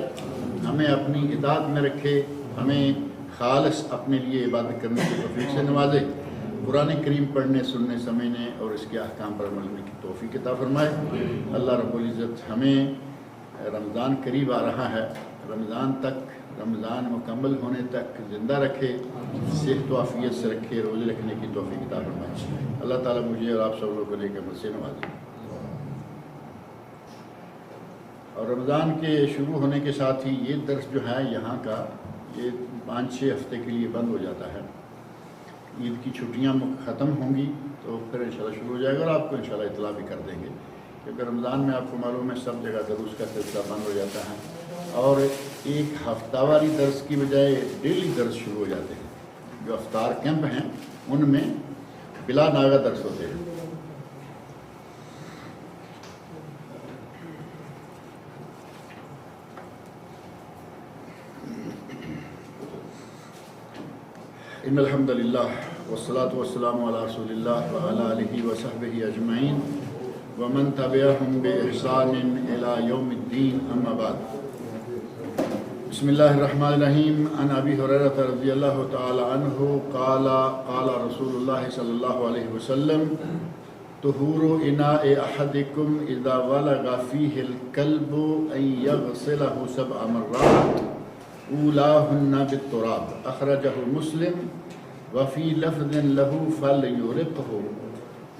ہمیں اپنی اطاعت میں رکھے، ہمیں خالص اپنے لیے عبادت کرنے کی توفیق سے نوازے، قرآن کریم پڑھنے، سننے، سمجھنے اور اس کے احکام پر عمل کرنے کی توفیق عطا فرمائے۔ اللہ رب العزت ہمیں، رمضان قریب آ رہا ہے، رمضان تک، رمضان مکمل ہونے تک زندہ رکھے، صحت و عافیت سے رکھے، روزے رکھنے کی توفیق عطا فرمائے۔ اللہ تعالیٰ مجھے اور آپ سب لوگوں کو لے کے مجھ سے نوازے۔ اور رمضان کے شروع ہونے کے ساتھ ہی یہ درس جو ہے یہاں کا، یہ 5-6 ہفتے کے لیے بند ہو جاتا ہے۔ عید کی چھٹیاں ختم ہوں گی تو پھر انشاءاللہ شروع ہو جائے گا، اور آپ کو انشاءاللہ اطلاع بھی کر دیں گے، کیونکہ رمضان میں آپ کو معلوم ہے سب جگہ دروس کا سلسلہ بند ہو جاتا ہے، اور ایک ہفتہ واری درس کی بجائے ڈیلی درس شروع ہو جاتے ہیں۔ جو افطار کیمپ ہیں ان میں بلا ناغہ درس ہوتے ہیں۔ ان الحمد للہ والصلاة والسلام علی رسول اللہ وعلی آلہ وصحبہ اجمعین ومن تبعہم بإحسان الی یوم الدین، اما بعد۔ بسم اللہ الرحمن الرحیم عن ابی ہریرہ رضی اللہ تعالی عنہ قال قال رسول اللہ صلی اللہ علیہ وسلم طہور اناء احدکم اذا ولغ فیہ الکلب ان یغسلہ 7 مرات اولاہن بالتراب اخرجہ مسلم وفی لفظ لہ فلیرقہ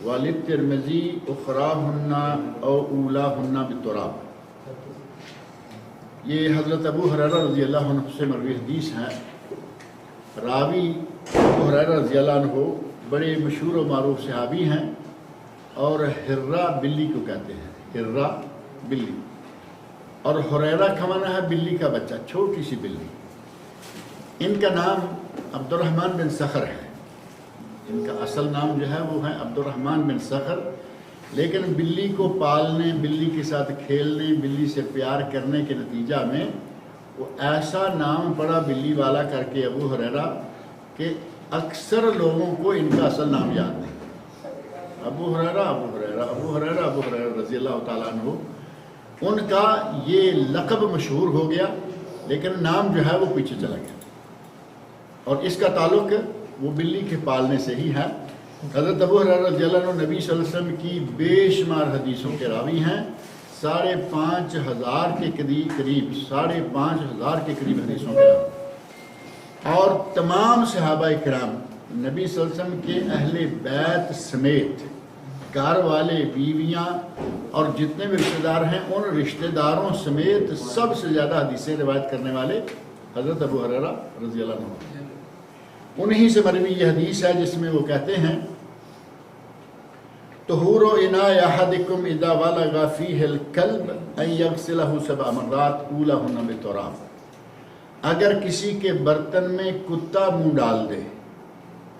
وللترمذی اخراہن او اولاہن بالتراب۔ یہ حضرت ابو ہریرہ رضی اللہ عنہ سے مروی حدیث ہے۔ راوی ابو ہریرہ رضی اللہ عنہ بڑے مشہور و معروف صحابی ہیں اور ہرہ بلی کو کہتے ہیں، ہرہ بلی، اور ہریرہ کا معنی ہے بلی کا بچہ، چھوٹی سی بلی۔ ان کا نام عبد الرحمن بن صخر ہے، ان کا اصل نام جو ہے وہ ہے عبد الرحمن بن صخر، لیکن بلی کو پالنے، بلی کے ساتھ کھیلنے، بلی سے پیار کرنے کے نتیجہ میں وہ ایسا نام پڑا بلی والا کر کے ابو ہریرہ کہ اکثر لوگوں کو ان کا اصل نام یاد نہیں۔ ابو ہریرہ ابو ہریرہ ابو ہریرہ ابو ہریرہ رضی اللہ تعالیٰ عنہ، ان کا یہ لقب مشہور ہو گیا لیکن نام جو ہے وہ پیچھے چلا گیا، اور اس کا تعلق وہ بلی کے پالنے سے ہی ہے۔ حضرت ابو ہریرہ رضی اللہ عنہ نبی صلی اللہ علیہ وسلم کی بے شمار حدیثوں کے راوی ہیں، 5,500 کے قریب 5,500 کے قریب حدیثوں کے راوی، اور تمام صحابہ کرام نبی صلی اللہ علیہ وسلم کے اہل بیت سمیت گھر والے، بیویاں اور جتنے بھی رشتہ دار ہیں، ان رشتہ داروں سمیت سب سے زیادہ حدیثیں روایت کرنے والے حضرت ابو ہریرہ رضی اللہ عنہ۔ انہی سے مروی یہ حدیث ہے جس میں وہ کہتے ہیں طہور اناء احدکم اذا ولغ فیہ الکلب ان یغسلہ 7 مرات اولاہن بالتراب۔ اگر کسی کے برتن میں کتا منہ ڈال دے،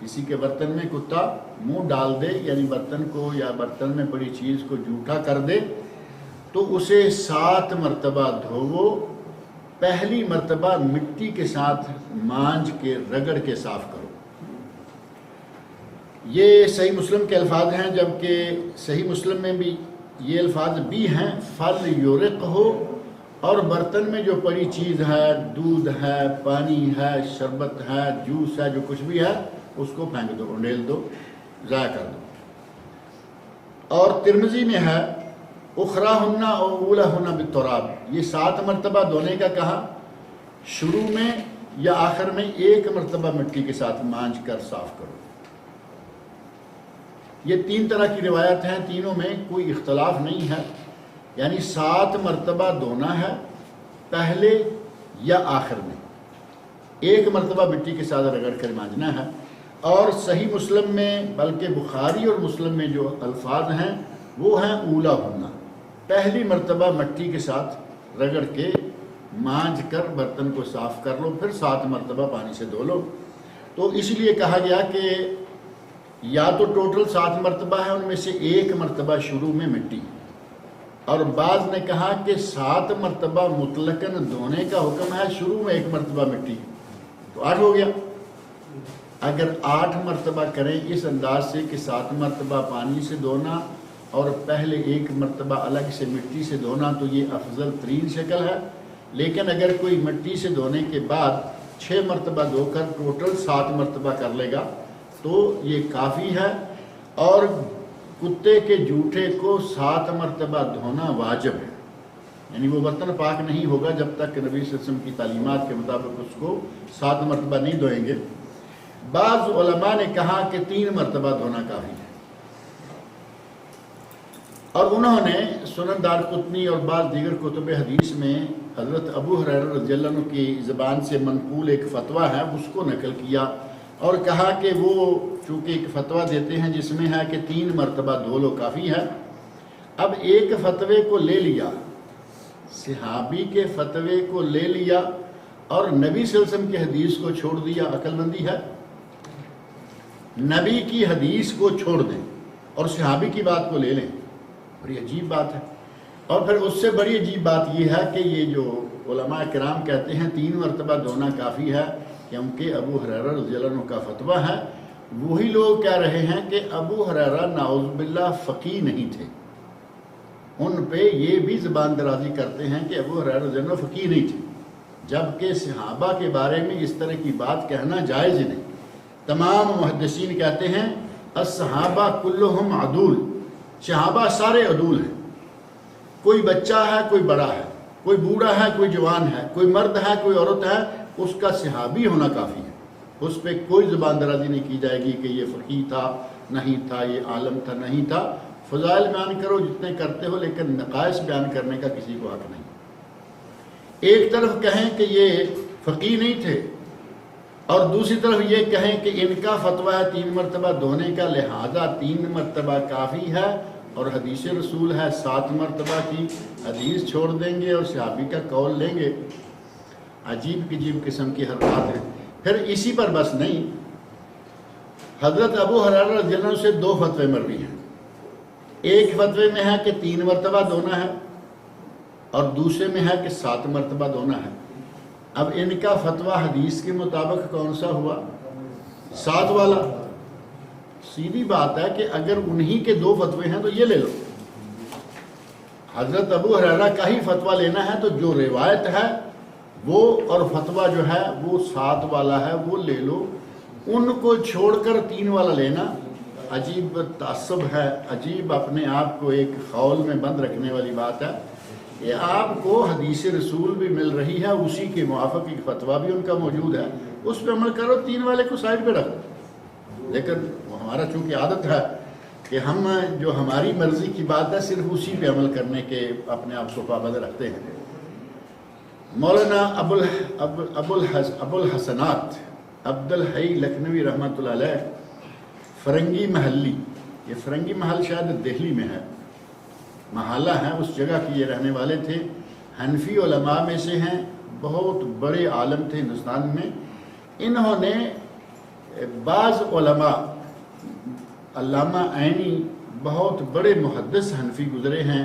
کسی کے برتن میں کتا منہ ڈال دے، یعنی برتن کو یا برتن میں پڑی چیز کو جھوٹا کر دے، تو اسے 7 مرتبہ دھوو، پہلی مرتبہ مٹی کے ساتھ مانج کے رگڑ کے صاف کرو۔ یہ صحیح مسلم کے الفاظ ہیں، جبکہ صحیح مسلم میں بھی یہ الفاظ بھی ہیں فلیرقہ، اور برتن میں جو پڑی چیز ہے، دودھ ہے، پانی ہے، شربت ہے، جوس ہے، جو کچھ بھی ہے، اس کو پھینک دو، انڈیل دو، ضائع کر دو۔ اور ترمذی میں ہے اخراہن او اولاہن بالتراب، یہ 7 مرتبہ دھونے کا کہا، شروع میں یا آخر میں 1 مرتبہ مٹی کے ساتھ مانج کر صاف کرو۔ یہ 3 طرح کی روایت ہیں، تینوں میں کوئی اختلاف نہیں ہے، یعنی 7 مرتبہ دھونا ہے، پہلے یا آخر میں 1 مرتبہ مٹی کے ساتھ رگڑ کر مانجنا ہے۔ اور صحیح مسلم میں، بلکہ بخاری اور مسلم میں جو الفاظ ہیں وہ ہیں اولاہن، پہلی مرتبہ مٹی کے ساتھ رگڑ کے مانج کر برتن کو صاف کر لو، پھر 7 مرتبہ پانی سے دھو لو۔ تو اس لیے کہا گیا کہ یا تو ٹوٹل 7 مرتبہ ہے، ان میں سے 1 مرتبہ شروع میں مٹی، اور بعض نے کہا کہ 7 مرتبہ مطلقاً دھونے کا حکم ہے، شروع میں 1 مرتبہ مٹی، تو 8 ہو گیا۔ اگر 8 مرتبہ کریں اس انداز سے کہ 7 مرتبہ پانی سے دھونا اور پہلے 1 مرتبہ الگ سے مٹی سے دھونا، تو یہ افضل ترین شکل ہے۔ لیکن اگر کوئی مٹی سے دھونے کے بعد 6 مرتبہ دھو کر ٹوٹل 7 مرتبہ کر لے گا تو یہ کافی ہے۔ اور کتے کے جوٹے کو 7 مرتبہ دھونا واجب ہے، یعنی وہ برتن پاک نہیں ہوگا جب تک نبی صلی اللہ علیہ وسلم کی تعلیمات کے مطابق اس کو 7 مرتبہ نہیں دھوئیں گے۔ بعض علماء نے کہا کہ 3 مرتبہ دھونا کافی ہے، اور انہوں نے سنن دارقطنی اور بعض دیگر کتب حدیث میں حضرت ابو ہریرہ رضی اللہ عنہ کی زبان سے منقول ایک فتویٰ ہے اس کو نقل کیا، اور کہا کہ وہ چونکہ ایک فتویٰ دیتے ہیں جس میں ہے کہ 3 مرتبہ دھو لو کافی ہے۔ اب ایک فتوے کو لے لیا، صحابی کے فتوے کو لے لیا، اور نبی صلی اللہ علیہ وسلم کی حدیث کو چھوڑ دیا، عقل مندی ہے؟ نبی کی حدیث کو چھوڑ دیں اور صحابی کی بات کو لے لیں، بڑی عجیب بات ہے۔ اور پھر اس سے بڑی عجیب بات یہ ہے کہ یہ جو علماء کرام کہتے ہیں 3 مرتبہ دھونا کافی ہے، کیونکہ ابو ہریرہ رضی اللہ عنہ کا فتویٰ ہے، وہی لوگ کہہ رہے ہیں کہ ابو ہریرہ نعوذ باللہ فقیہ نہیں تھے، ان پہ یہ بھی زبان درازی کرتے ہیں کہ ابو ہریرہ رضی اللہ عنہ فقیہ نہیں تھے، جبکہ صحابہ کے بارے میں اس طرح کی بات کہنا جائز نہیں۔ تمام محدثین کہتے ہیں الصحابہ کلہم عدول، صحابہ سارے عدول ہیں، کوئی بچہ ہے کوئی بڑا ہے، کوئی بوڑھا ہے کوئی جوان ہے، کوئی مرد ہے کوئی عورت ہے، اس کا صحابی ہونا کافی ہے، اس پہ کوئی زبان درازی نہیں کی جائے گی کہ یہ فقیہ تھا نہیں تھا، یہ عالم تھا نہیں تھا۔ فضائل بیان کرو جتنے کرتے ہو، لیکن نقائص بیان کرنے کا کسی کو حق نہیں۔ ایک طرف کہیں کہ یہ فقیہ نہیں تھے اور دوسری طرف یہ کہیں کہ ان کا فتویٰ ہے 3 مرتبہ دھونے کا، لہذا 3 مرتبہ کافی ہے، اور حدیث رسول ہے 7 مرتبہ کی، حدیث چھوڑ دیں گے اور صحابی کا قول لیں گے۔ عجیب قسم کی حرکات ہیں۔ پھر اسی پر بس نہیں، حضرت ابو ہریرہ رضی اللہ عنہ سے 2 فتوے مروی ہیں۔ ایک فتوے میں ہے کہ 3 مرتبہ دھونا ہے اور دوسرے میں ہے کہ 7 مرتبہ دھونا ہے۔ اب ان کا فتویٰ حدیث کے مطابق کون سا ہوا؟ 7 والا۔ سیدھی بات ہے کہ اگر انہی کے 2 فتوے ہیں تو یہ لے لو، حضرت ابو ہریرہ کا ہی فتویٰ لینا ہے تو جو روایت ہے وہ اور فتویٰ جو ہے وہ 7 والا ہے، وہ لے لو۔ ان کو چھوڑ کر 3 والا لینا عجیب تعصب ہے، عجیب اپنے آپ کو ایک خول میں بند رکھنے والی بات ہے۔ یہ آپ کو حدیث رسول بھی مل رہی ہے، اسی کے موافق ایک فتویٰ بھی ان کا موجود ہے، اس پہ عمل کرو، 3 والے کو سائڈ پہ رکھو۔ لیکن ہمارا چونکہ عادت ہے کہ ہم جو ہماری مرضی کی بات ہے صرف اسی پہ عمل کرنے کے اپنے آپ کو پابند رکھتے ہیں۔ مولانا ابو الحسنات عبد الحی لکھنوی رحمۃ اللہ علیہ فرنگی محلی، یہ فرنگی محل شاید دہلی میں ہے، محلہ ہے، اس جگہ کی یہ رہنے والے تھے، حنفی علماء میں سے ہیں، بہت بڑے عالم تھے ہندوستان میں۔ انہوں نے بعض علماء، علامہ عینی بہت بڑے محدث حنفی گزرے ہیں،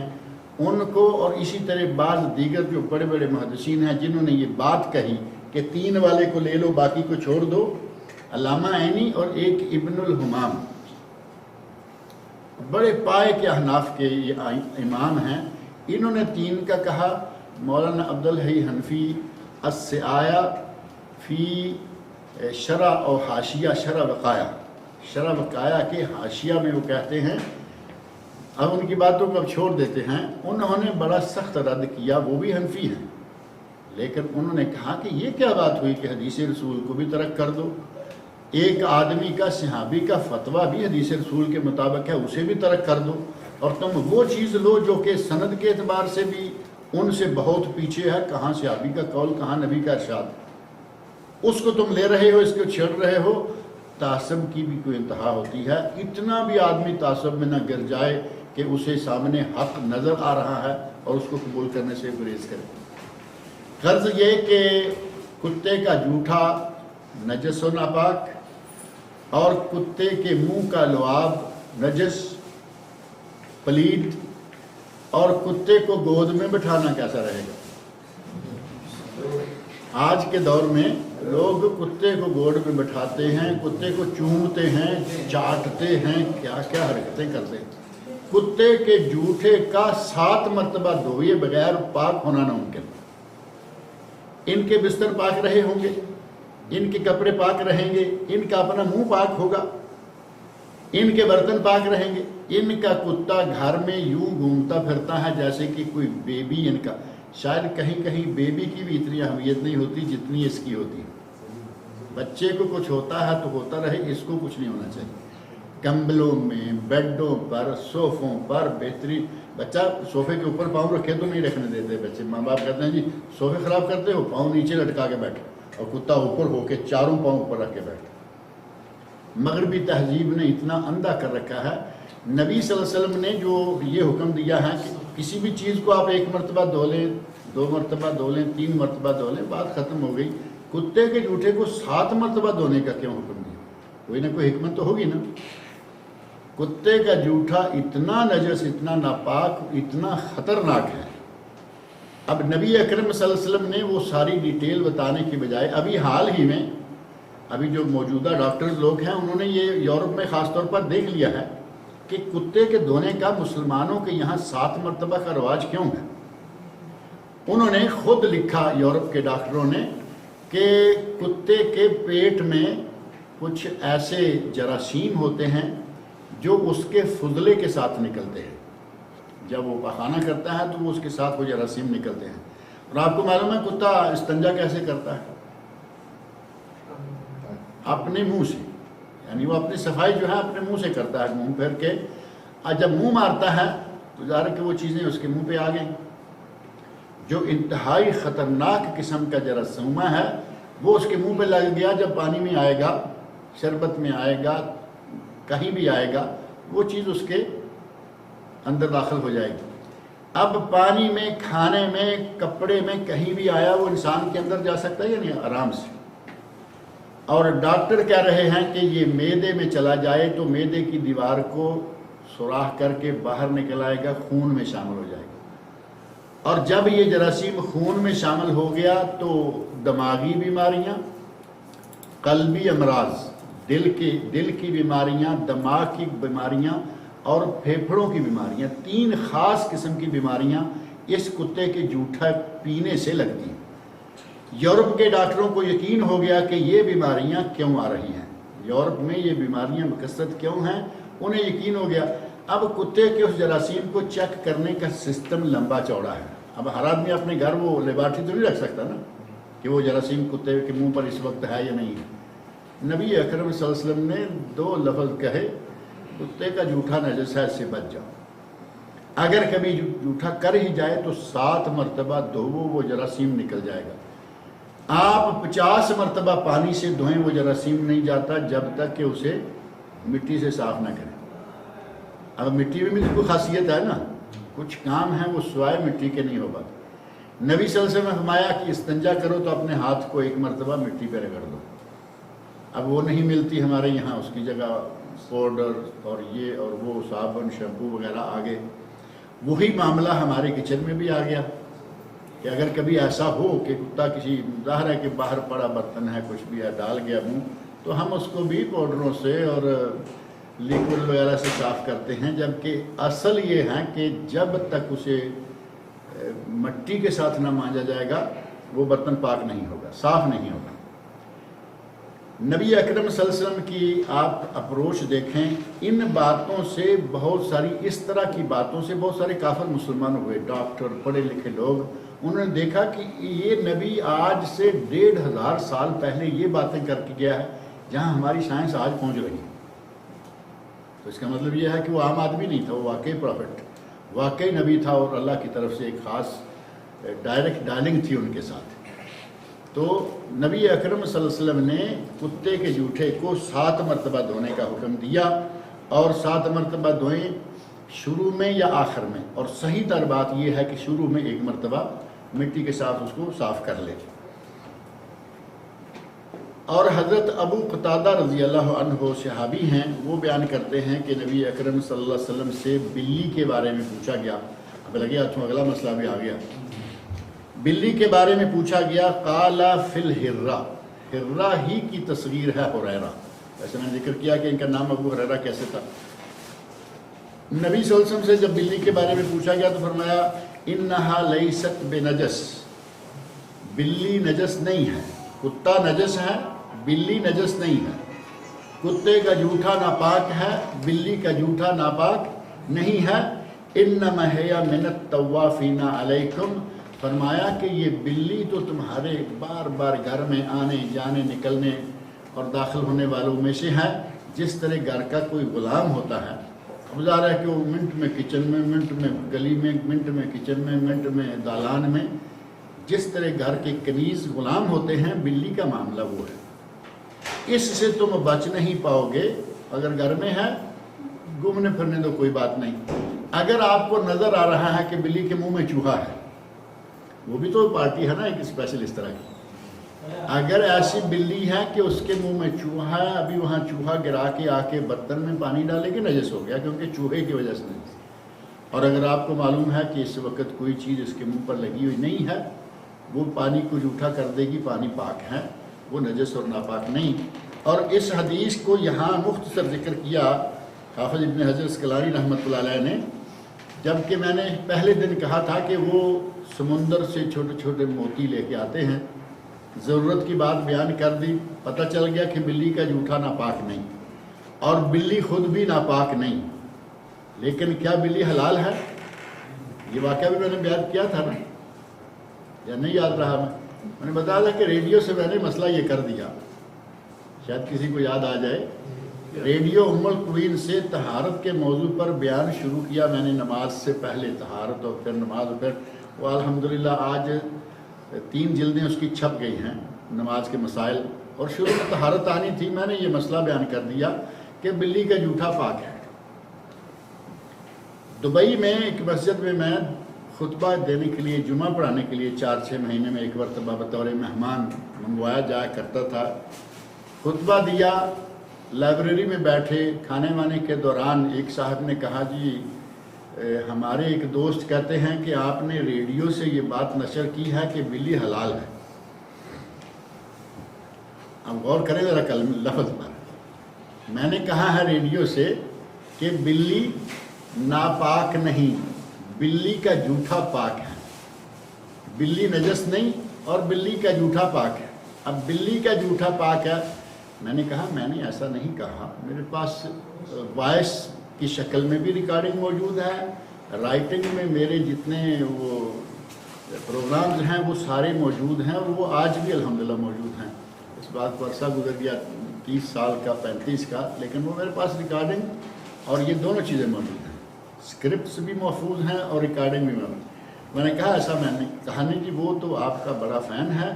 ان کو اور اسی طرح بعض دیگر جو بڑے بڑے محدثین ہیں جنہوں نے یہ بات کہی کہ 3 والے کو لے لو باقی کو چھوڑ دو، علامہ عینی اور ایک ابن الحمام، بڑے پائے کے احناف کے یہ امام ہیں، انہوں نے 3 کا کہا۔ مولانا عبد الحی حنفی السعایا فی شرح و حاشیہ شرح وقایا کے حاشیہ میں وہ کہتے ہیں، اب ان کی باتوں کو اب چھوڑ دیتے ہیں، انہوں نے بڑا سخت رد کیا، وہ بھی حنفی ہیں، لیکن انہوں نے کہا کہ یہ کیا بات ہوئی کہ حدیث رسول کو بھی ترک کر دو، ایک آدمی کا صحابی کا فتویٰ بھی حدیث رسول کے مطابق ہے اسے بھی ترک کر دو، اور تم وہ چیز لو جو کہ سند کے اعتبار سے بھی ان سے بہت پیچھے ہے، کہاں صحابی کا قول کہاں نبی کا ارشاد، اس کو تم لے رہے ہو، اس کو چھڑ رہے ہو۔ تعصب کی بھی کوئی انتہا ہوتی ہے، اتنا بھی آدمی تعصب میں نہ گر جائے کہ اسے سامنے حق نظر آ رہا ہے اور اس کو قبول کرنے سے گریز کرے۔ غرض یہ کہ کتے کا جوٹھا نجس و ناپاک اور کتے کے منہ کا لعاب نجس پلید، اور کتے کو گود میں بٹھانا کیسا رہے گا؟ آج کے دور میں لوگ کتے کو گود میں بٹھاتے ہیں، کتے کو چومتے ہیں، چاٹتے ہیں، کیا کیا حرکتیں کرتے ہیں۔ کتے کے جوٹھے کا 7 مرتبہ دھوئے بغیر پاک ہونا ناممکن۔ ان کے بستر پاک رہے ہوں گے، ان کے کپڑے پاک رہیں گے، ان کا اپنا منہ پاک ہوگا، ان کے برتن پاک رہیں گے۔ ان کا کتا گھر میں یوں گھومتا پھرتا ہے جیسے کہ کوئی بیبی، ان کا شاید کہیں کہیں بیبی کی بھی اتنی اہمیت نہیں ہوتی جتنی اس کی ہوتی ہے۔ بچے کو کچھ ہوتا ہے تو ہوتا رہے، اس کو کچھ نہیں ہونا چاہیے۔ کمبلوں میں، بیڈوں پر، صوفوں پر بہترین، بچہ صوفے کے اوپر پاؤں رکھے تو نہیں رکھنے دیتے بچے، ماں باپ کہتے ہیں جی صوفے خراب کرتے ہو، پاؤں نیچے لٹکا کے بیٹھے، اور کتا اوپر ہو کے 4 پاؤں اوپر رکھ کے بیٹھے۔ مغربی تہذیب نے اتنا اندھا کر رکھا ہے۔ نبی صلی اللہ علیہ وسلم نے جو یہ حکم دیا ہے کہ کسی بھی چیز کو آپ 1 مرتبہ دھو لیں، 2 مرتبہ دھو لیں، 3 مرتبہ دھو لیں، بات ختم ہو گئی۔ کتے کے جوٹھے کو 7 مرتبہ دھونے کا کیوں حکم دیا؟ کوئی نہ کوئی حکمت تو ہوگی نا۔ کتے کا جوٹھا اتنا نجس، اتنا ناپاک، اتنا خطرناک ہے۔ اب نبی اکرم صلی اللہ علیہ وسلم نے وہ ساری ڈیٹیل بتانے کی بجائے ابھی حال ہی میں، ابھی جو موجودہ ڈاکٹرز لوگ ہیں انہوں نے یہ یورپ میں خاص طور پر دیکھ لیا ہے کہ کتے کے دھونے کا مسلمانوں کے یہاں 7 مرتبہ کا رواج کیوں ہے۔ انہوں نے خود لکھا یورپ کے ڈاکٹروں نے کہ کتے کے پیٹ میں کچھ ایسے جراثیم ہوتے ہیں جو اس کے فضلے کے ساتھ نکلتے ہیں. جب وہ پخانہ کرتا ہے تو وہ اس کے ساتھ وہ جراثیم نکلتے ہیں. اور آپ کو معلوم ہے کتا استنجا کیسے کرتا ہے؟ اپنے منہ سے. یعنی وہ اپنی صفائی جو ہے اپنے منہ سے کرتا ہے, منہ پھیر کے. اور جب منہ مارتا ہے تو ظاہر کہ وہ چیزیں اس کے منہ پہ آ گئیں. جو انتہائی خطرناک قسم کا جراثیمہ ہے وہ اس کے منہ پہ لگ گیا. جب پانی میں آئے گا, شربت میں آئے گا, کہیں بھی آئے گا, وہ چیز اس کے اندر داخل ہو جائے گی. اب پانی میں, کھانے میں, کپڑے میں, کہیں بھی آیا وہ انسان کے اندر جا سکتا ہے یا نہیں؟ آرام سے. اور ڈاکٹر کہہ رہے ہیں کہ یہ معدے میں چلا جائے تو معدے کی دیوار کو سوراخ کر کے باہر نکل آئے گا, خون میں شامل ہو جائے گا. اور جب یہ جراثیم خون میں شامل ہو گیا تو دماغی بیماریاں, قلبی امراض, دل کی بیماریاں, دماغ کی بیماریاں اور پھیپھڑوں کی بیماریاں, 3 خاص قسم کی بیماریاں اس کتے کے جوٹھا پینے سے لگتی ہیں. یورپ کے ڈاکٹروں کو یقین ہو گیا کہ یہ بیماریاں کیوں آ رہی ہیں, یورپ میں یہ بیماریاں مکثرت کیوں ہیں, انہیں یقین ہو گیا. اب کتے کے اس جراثیم کو چیک کرنے کا سسٹم لمبا چوڑا ہے. اب ہر آدمی اپنے گھر وہ لیبارٹری تو نہیں رکھ سکتا نا کہ وہ جراثیم کتے کے منہ پر اس وقت ہے یا نہیں ہے. نبی اکرم صلی اللہ علیہ وسلم نے 2 لفظ کہے, کتے کا جھوٹا نجس ہے, اس سے بچ جاؤ. اگر کبھی جھوٹا کر ہی جائے تو 7 مرتبہ دھوو, وہ جراثیم نکل جائے گا. آپ 50 مرتبہ پانی سے دھوئیں, وہ جراثیم نہیں جاتا جب تک کہ اسے مٹی سے صاف نہ کریں. اب مٹی میں بھی کوئی خاصیت ہے نا, کچھ کام ہے وہ سوائے مٹی کے نہیں ہو پاتے. نبی صلی اللہ علیہ وسلم نے فرمایا کہ استنجا کرو تو اپنے ہاتھ کو 1 مرتبہ مٹی پہ رگڑ دو. اب وہ نہیں ملتی ہمارے یہاں, اس کی جگہ پاؤڈر اور یہ اور وہ صابن شیمپو وغیرہ آگے. وہی معاملہ ہمارے کچن میں بھی آ گیا کہ اگر کبھی ایسا ہو کہ کتا کسی, ظاہر ہے کہ باہر پڑا برتن ہے, کچھ بھی ہے, ڈال گیا منہ, تو ہم اس کو بھی پاؤڈروں سے اور لیکوڈ وغیرہ سے صاف کرتے ہیں. جبکہ اصل یہ ہے کہ جب تک اسے مٹی کے ساتھ نہ مانجا جائے گا وہ برتن پاک نہیں ہوگا, صاف نہیں ہوگا. نبی اکرم صلی اللہ علیہ وسلم کی آپ اپروچ دیکھیں, ان باتوں سے بہت ساری, اس طرح کی باتوں سے بہت سارے کافر مسلمان ہوئے, ڈاکٹر, پڑھے لکھے لوگ. انہوں نے دیکھا کہ یہ نبی آج سے 1500 سال پہلے یہ باتیں کر کے گیا ہے جہاں ہماری سائنس آج پہنچ رہی ہے. تو اس کا مطلب یہ ہے کہ وہ عام آدمی نہیں تھا, وہ واقعی پروفٹ, واقعی نبی تھا, اور اللہ کی طرف سے ایک خاص ڈائریکٹ ڈائلنگ تھی ان کے ساتھ. تو نبی اکرم صلی اللہ علیہ وسلم نے کتے کے جوٹھے کو 7 مرتبہ دھونے کا حکم دیا, اور 7 مرتبہ دھوئیں, شروع میں یا آخر میں. اور صحیح تر بات یہ ہے کہ شروع میں 1 مرتبہ مٹی کے ساتھ اس کو صاف کر لے. اور حضرت ابو قتادہ رضی اللہ عنہ صحابی ہیں, وہ بیان کرتے ہیں کہ نبی اکرم صلی اللہ علیہ وسلم سے بلی کے بارے میں پوچھا گیا. اب لگیا تو اگلا مسئلہ بھی آ گیا. بلی کے بارے میں پوچھا گیا, قال فی الحرہ, حرہ ہی کی تصغیر ہے حریرہ. ایسے میں نے ذکر کیا کہ ان کا نام ابو حریرہ کیسے تھا. نبی صلی اللہ علیہ وسلم سے جب بلی کے بارے میں پوچھا گیا تو فرمایا انہا لیست بنجس, بلی نجس نہیں ہے. کتا نجس ہے, بلی نجس نہیں ہے. کتے کا جوٹھا ناپاک ہے, بلی کا جوٹھا ناپاک نہیں ہے. انما ہی من الطوافین علیکم, فرمایا کہ یہ بلی تو تمہارے بار بار گھر میں آنے جانے نکلنے اور داخل ہونے والوں میں سے ہے, جس طرح گھر کا کوئی غلام ہوتا ہے. اب ظاہر ہے کہ وہ منٹ میں کچن میں, منٹ میں گلی میں, منٹ میں کچن میں, منٹ میں دالان میں, جس طرح گھر کے کنیز غلام ہوتے ہیں, بلی کا معاملہ وہ ہے. اس سے تم بچ نہیں پاؤ گے. اگر گھر میں ہے گھومنے پھرنے تو کوئی بات نہیں. اگر آپ کو نظر آ رہا ہے کہ بلی کے منہ میں چوہا ہے, وہ بھی تو پارٹی ہے نا ایک اسپیشل اس طرح کی. اگر ایسی بلی ہے کہ اس کے منہ میں چوہا ہے, ابھی وہاں چوہا گرا کے آ کے برتن میں پانی ڈالے گی, نجس ہو گیا, کیونکہ چوہے کی وجہ سے نجس. اور اگر آپ کو معلوم ہے کہ اس وقت کوئی چیز اس کے منہ پر لگی ہوئی نہیں ہے, وہ پانی کو جھوٹا کر دے گی, پانی پاک ہے, وہ نجس اور ناپاک نہیں. اور اس حدیث کو یہاں مختصر ذکر کیا حافظ ابن حجر اسقلانی رحمۃ اللہ علیہ نے جبکہ میں نے پہلے دن کہا تھا کہ وہ سمندر سے چھوٹے چھوٹے موتی لے کے آتے ہیں، ضرورت کی بات بیان کر دی، پتہ چل گیا کہ بلی کا جوٹا ناپاک نہیں اور بلی خود بھی ناپاک نہیں، لیکن کیا بلی حلال ہے؟ یہ واقعہ بھی میں نے بیان کیا تھا نا، یا نہیں یاد رہا؟ میں نے بتایا تھا کہ ریڈیو سے میں نے مسئلہ یہ کر دیا، شاید کسی کو یاد آ جائے، ریڈیو ام القوین سے طہارت کے موضوع پر بیان شروع کیا میں نے، نماز سے پہلے طہارت اور پھر نماز، اور پھر وہ الحمدللہ آج 3 جلدیں اس کی چھپ گئی ہیں، نماز کے مسائل، اور شروع میں طہارت آنی تھی، میں نے یہ مسئلہ بیان کر دیا کہ بلی کا جوٹا پاک ہے۔ دبئی میں ایک مسجد میں میں خطبہ دینے کے لیے، جمعہ پڑھانے کے لیے 4-6 مہینے میں ایک مرتبہ بطور مہمان منگوایا جایا کرتا تھا، خطبہ دیا، لائبریری میں بیٹھے، کھانے وانے کے دوران ایک صاحب نے کہا جی ہمارے ایک دوست کہتے ہیں کہ آپ نے ریڈیو سے یہ بات نشر کی ہے کہ بلی حلال ہے۔ اب غور کریں ذرا لفظ پر، میں نے کہا ہے ریڈیو سے کہ بلی ناپاک نہیں، بلی کا جوٹا پاک ہے، بلی نجس نہیں اور بلی کا جوٹا پاک ہے۔ اب بلی کا جوٹا پاک ہے، میں نے کہا میں نے ایسا نہیں کہا، میرے پاس وائس کی شکل میں بھی ریکارڈنگ موجود ہے، رائٹنگ میں میرے جتنے وہ پروگرامز ہیں وہ سارے موجود ہیں، اور وہ آج بھی الحمدللہ موجود ہیں۔ اس بات کو عرصہ گزر گیا 30 سال کا 35 کا، لیکن وہ میرے پاس ریکارڈنگ اور یہ دونوں چیزیں موجود ہیں، اسکرپٹس بھی محفوظ ہیں اور ریکارڈنگ بھی موجود۔ میں نے کہا ایسا میں نے کہا نہیں کہ وہ تو آپ کا بڑا فین ہے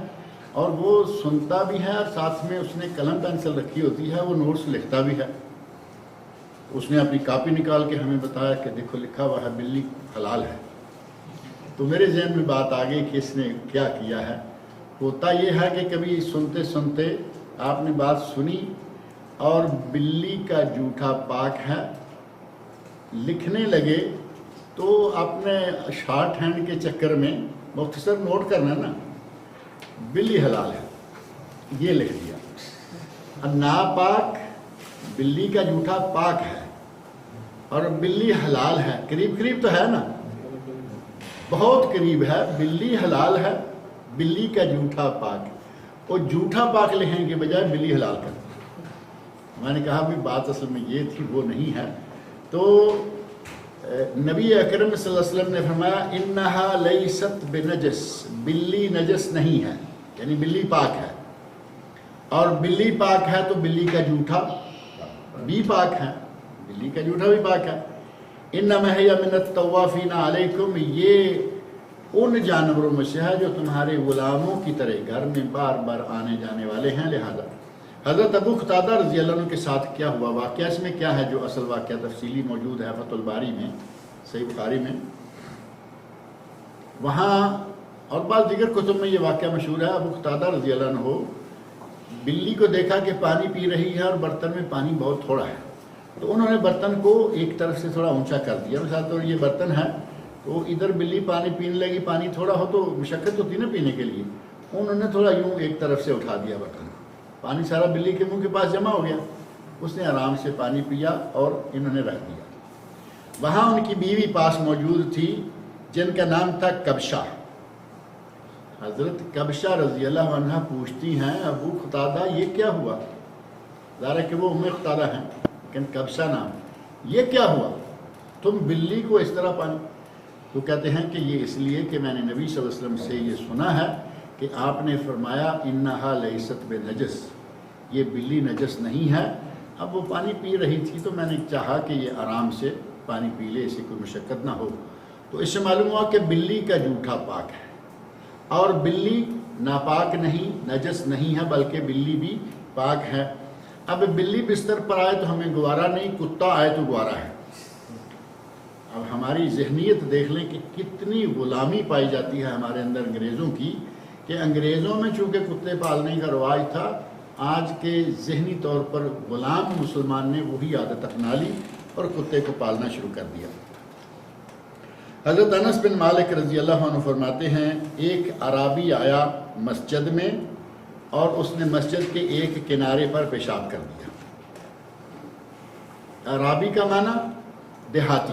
اور وہ سنتا بھی ہے، اور ساتھ میں اس نے قلم پینسل رکھی ہوتی ہے، وہ نوٹس لکھتا بھی ہے۔ اس نے اپنی کاپی نکال کے ہمیں بتایا کہ دیکھو لکھا ہوا ہے بلی حلال ہے۔ تو میرے ذہن میں بات آ گئی کہ اس نے کیا کیا ہے۔ ہوتا یہ ہے کہ کبھی سنتے سنتے آپ نے بات سنی اور بلی کا جوٹا پاک ہے، لکھنے لگے تو اپنے شارٹ ہینڈ کے چکر میں مختصر نوٹ کرنا نا، بلی حلال ہے یہ لکھ دیا، اب ناپاک بلی کا جوٹا پاک ہے اور بلی حلال ہے، قریب قریب تو ہے نا، بہت قریب ہے، بلی حلال ہے، بلی کا جوٹا پاک، وہ جوٹا پاک لکھنے کے بجائے بلی حلال کر۔ میں نے کہا بھی بات اصل میں یہ تھی، وہ نہیں ہے۔ تو نبی اکرم صلی اللہ علیہ وسلم نے فرمایا انہا لیست بنجس، بلی نجس نہیں ہے، یعنی بلی پاک ہے، اور بلی پاک ہے تو بلی کا جوٹا بھی پاک ہے، بلی کا جوٹا بھی پاک ہے۔ انما ہی من الطوافین علیکم، یہ ان جانوروں میں سے ہے جو تمہارے غلاموں کی طرح گھر میں بار بار آنے جانے والے ہیں۔ لہذا حضرت ابو قتادہ رضی اللہ عنہ کے ساتھ کیا ہوا واقعہ، اس میں کیا ہے جو اصل واقعہ تفصیلی موجود ہے فتح الباری میں، صحیح بخاری میں، وہاں اور بعض دیگر کتب میں یہ واقعہ مشہور ہے۔ ابو قتادہ رضی اللہ عنہ بلی کو دیکھا کہ پانی پی رہی ہے اور برتن میں پانی بہت تھوڑا ہے، تو انہوں نے برتن کو ایک طرف سے تھوڑا اونچا کر دیا، مثال طور یہ برتن ہے تو ادھر بلی پانی پینے لگی، پانی تھوڑا ہو تو مشقت ہوتی نا پینے کے لیے، انہوں نے تھوڑا یوں ایک طرف سے اٹھا دیا برتن، پانی سارا بلی کے منہ کے پاس جمع ہو گیا، اس نے آرام سے پانی پیا اور انہوں نے رکھ دیا۔ وہاں ان کی بیوی پاس موجود تھی جن کا نام تھا کبشہ۔ حضرت کبشہ رضی اللہ عنہ پوچھتی ہیں ابو قتادہ یہ کیا ہوا؟ ظاہر ہے کہ وہ ام قتادہ ہیں لیکن کبشہ نام، یہ کیا ہوا تم بلی کو اس طرح پانی؟ تو کہتے ہیں کہ یہ اس لیے کہ میں نے نبی صلی اللہ علیہ وسلم سے یہ سنا ہے کہ آپ نے فرمایا انہا لیست بنجس، یہ بلی نجس نہیں ہے۔ اب وہ پانی پی رہی تھی تو میں نے چاہا کہ یہ آرام سے پانی پی لے، اسے کوئی مشقت نہ ہو، تو اس سے معلوم ہوا کہ بلی کا جوٹا پاک ہے، اور بلی ناپاک نہیں، نجس نہیں ہے، بلکہ بلی بھی پاک ہے۔ اب بلی بستر پر آئے تو ہمیں گوارا نہیں، کتا آئے تو گوارا ہے۔ اب ہماری ذہنیت دیکھ لیں کہ کتنی غلامی پائی جاتی ہے ہمارے اندر انگریزوں کی، کہ انگریزوں میں چونکہ کتے پالنے کا رواج تھا، آج کے ذہنی طور پر غلام مسلمان نے وہی عادت اپنا لی اور کتے کو پالنا شروع کر دیا۔ حضرت انس بن مالک رضی اللہ عنہ فرماتے ہیں ایک اعرابی آیا مسجد میں اور اس نے مسجد کے ایک کنارے پر پیشاب کر دیا۔ اعرابی کا معنی دیہاتی،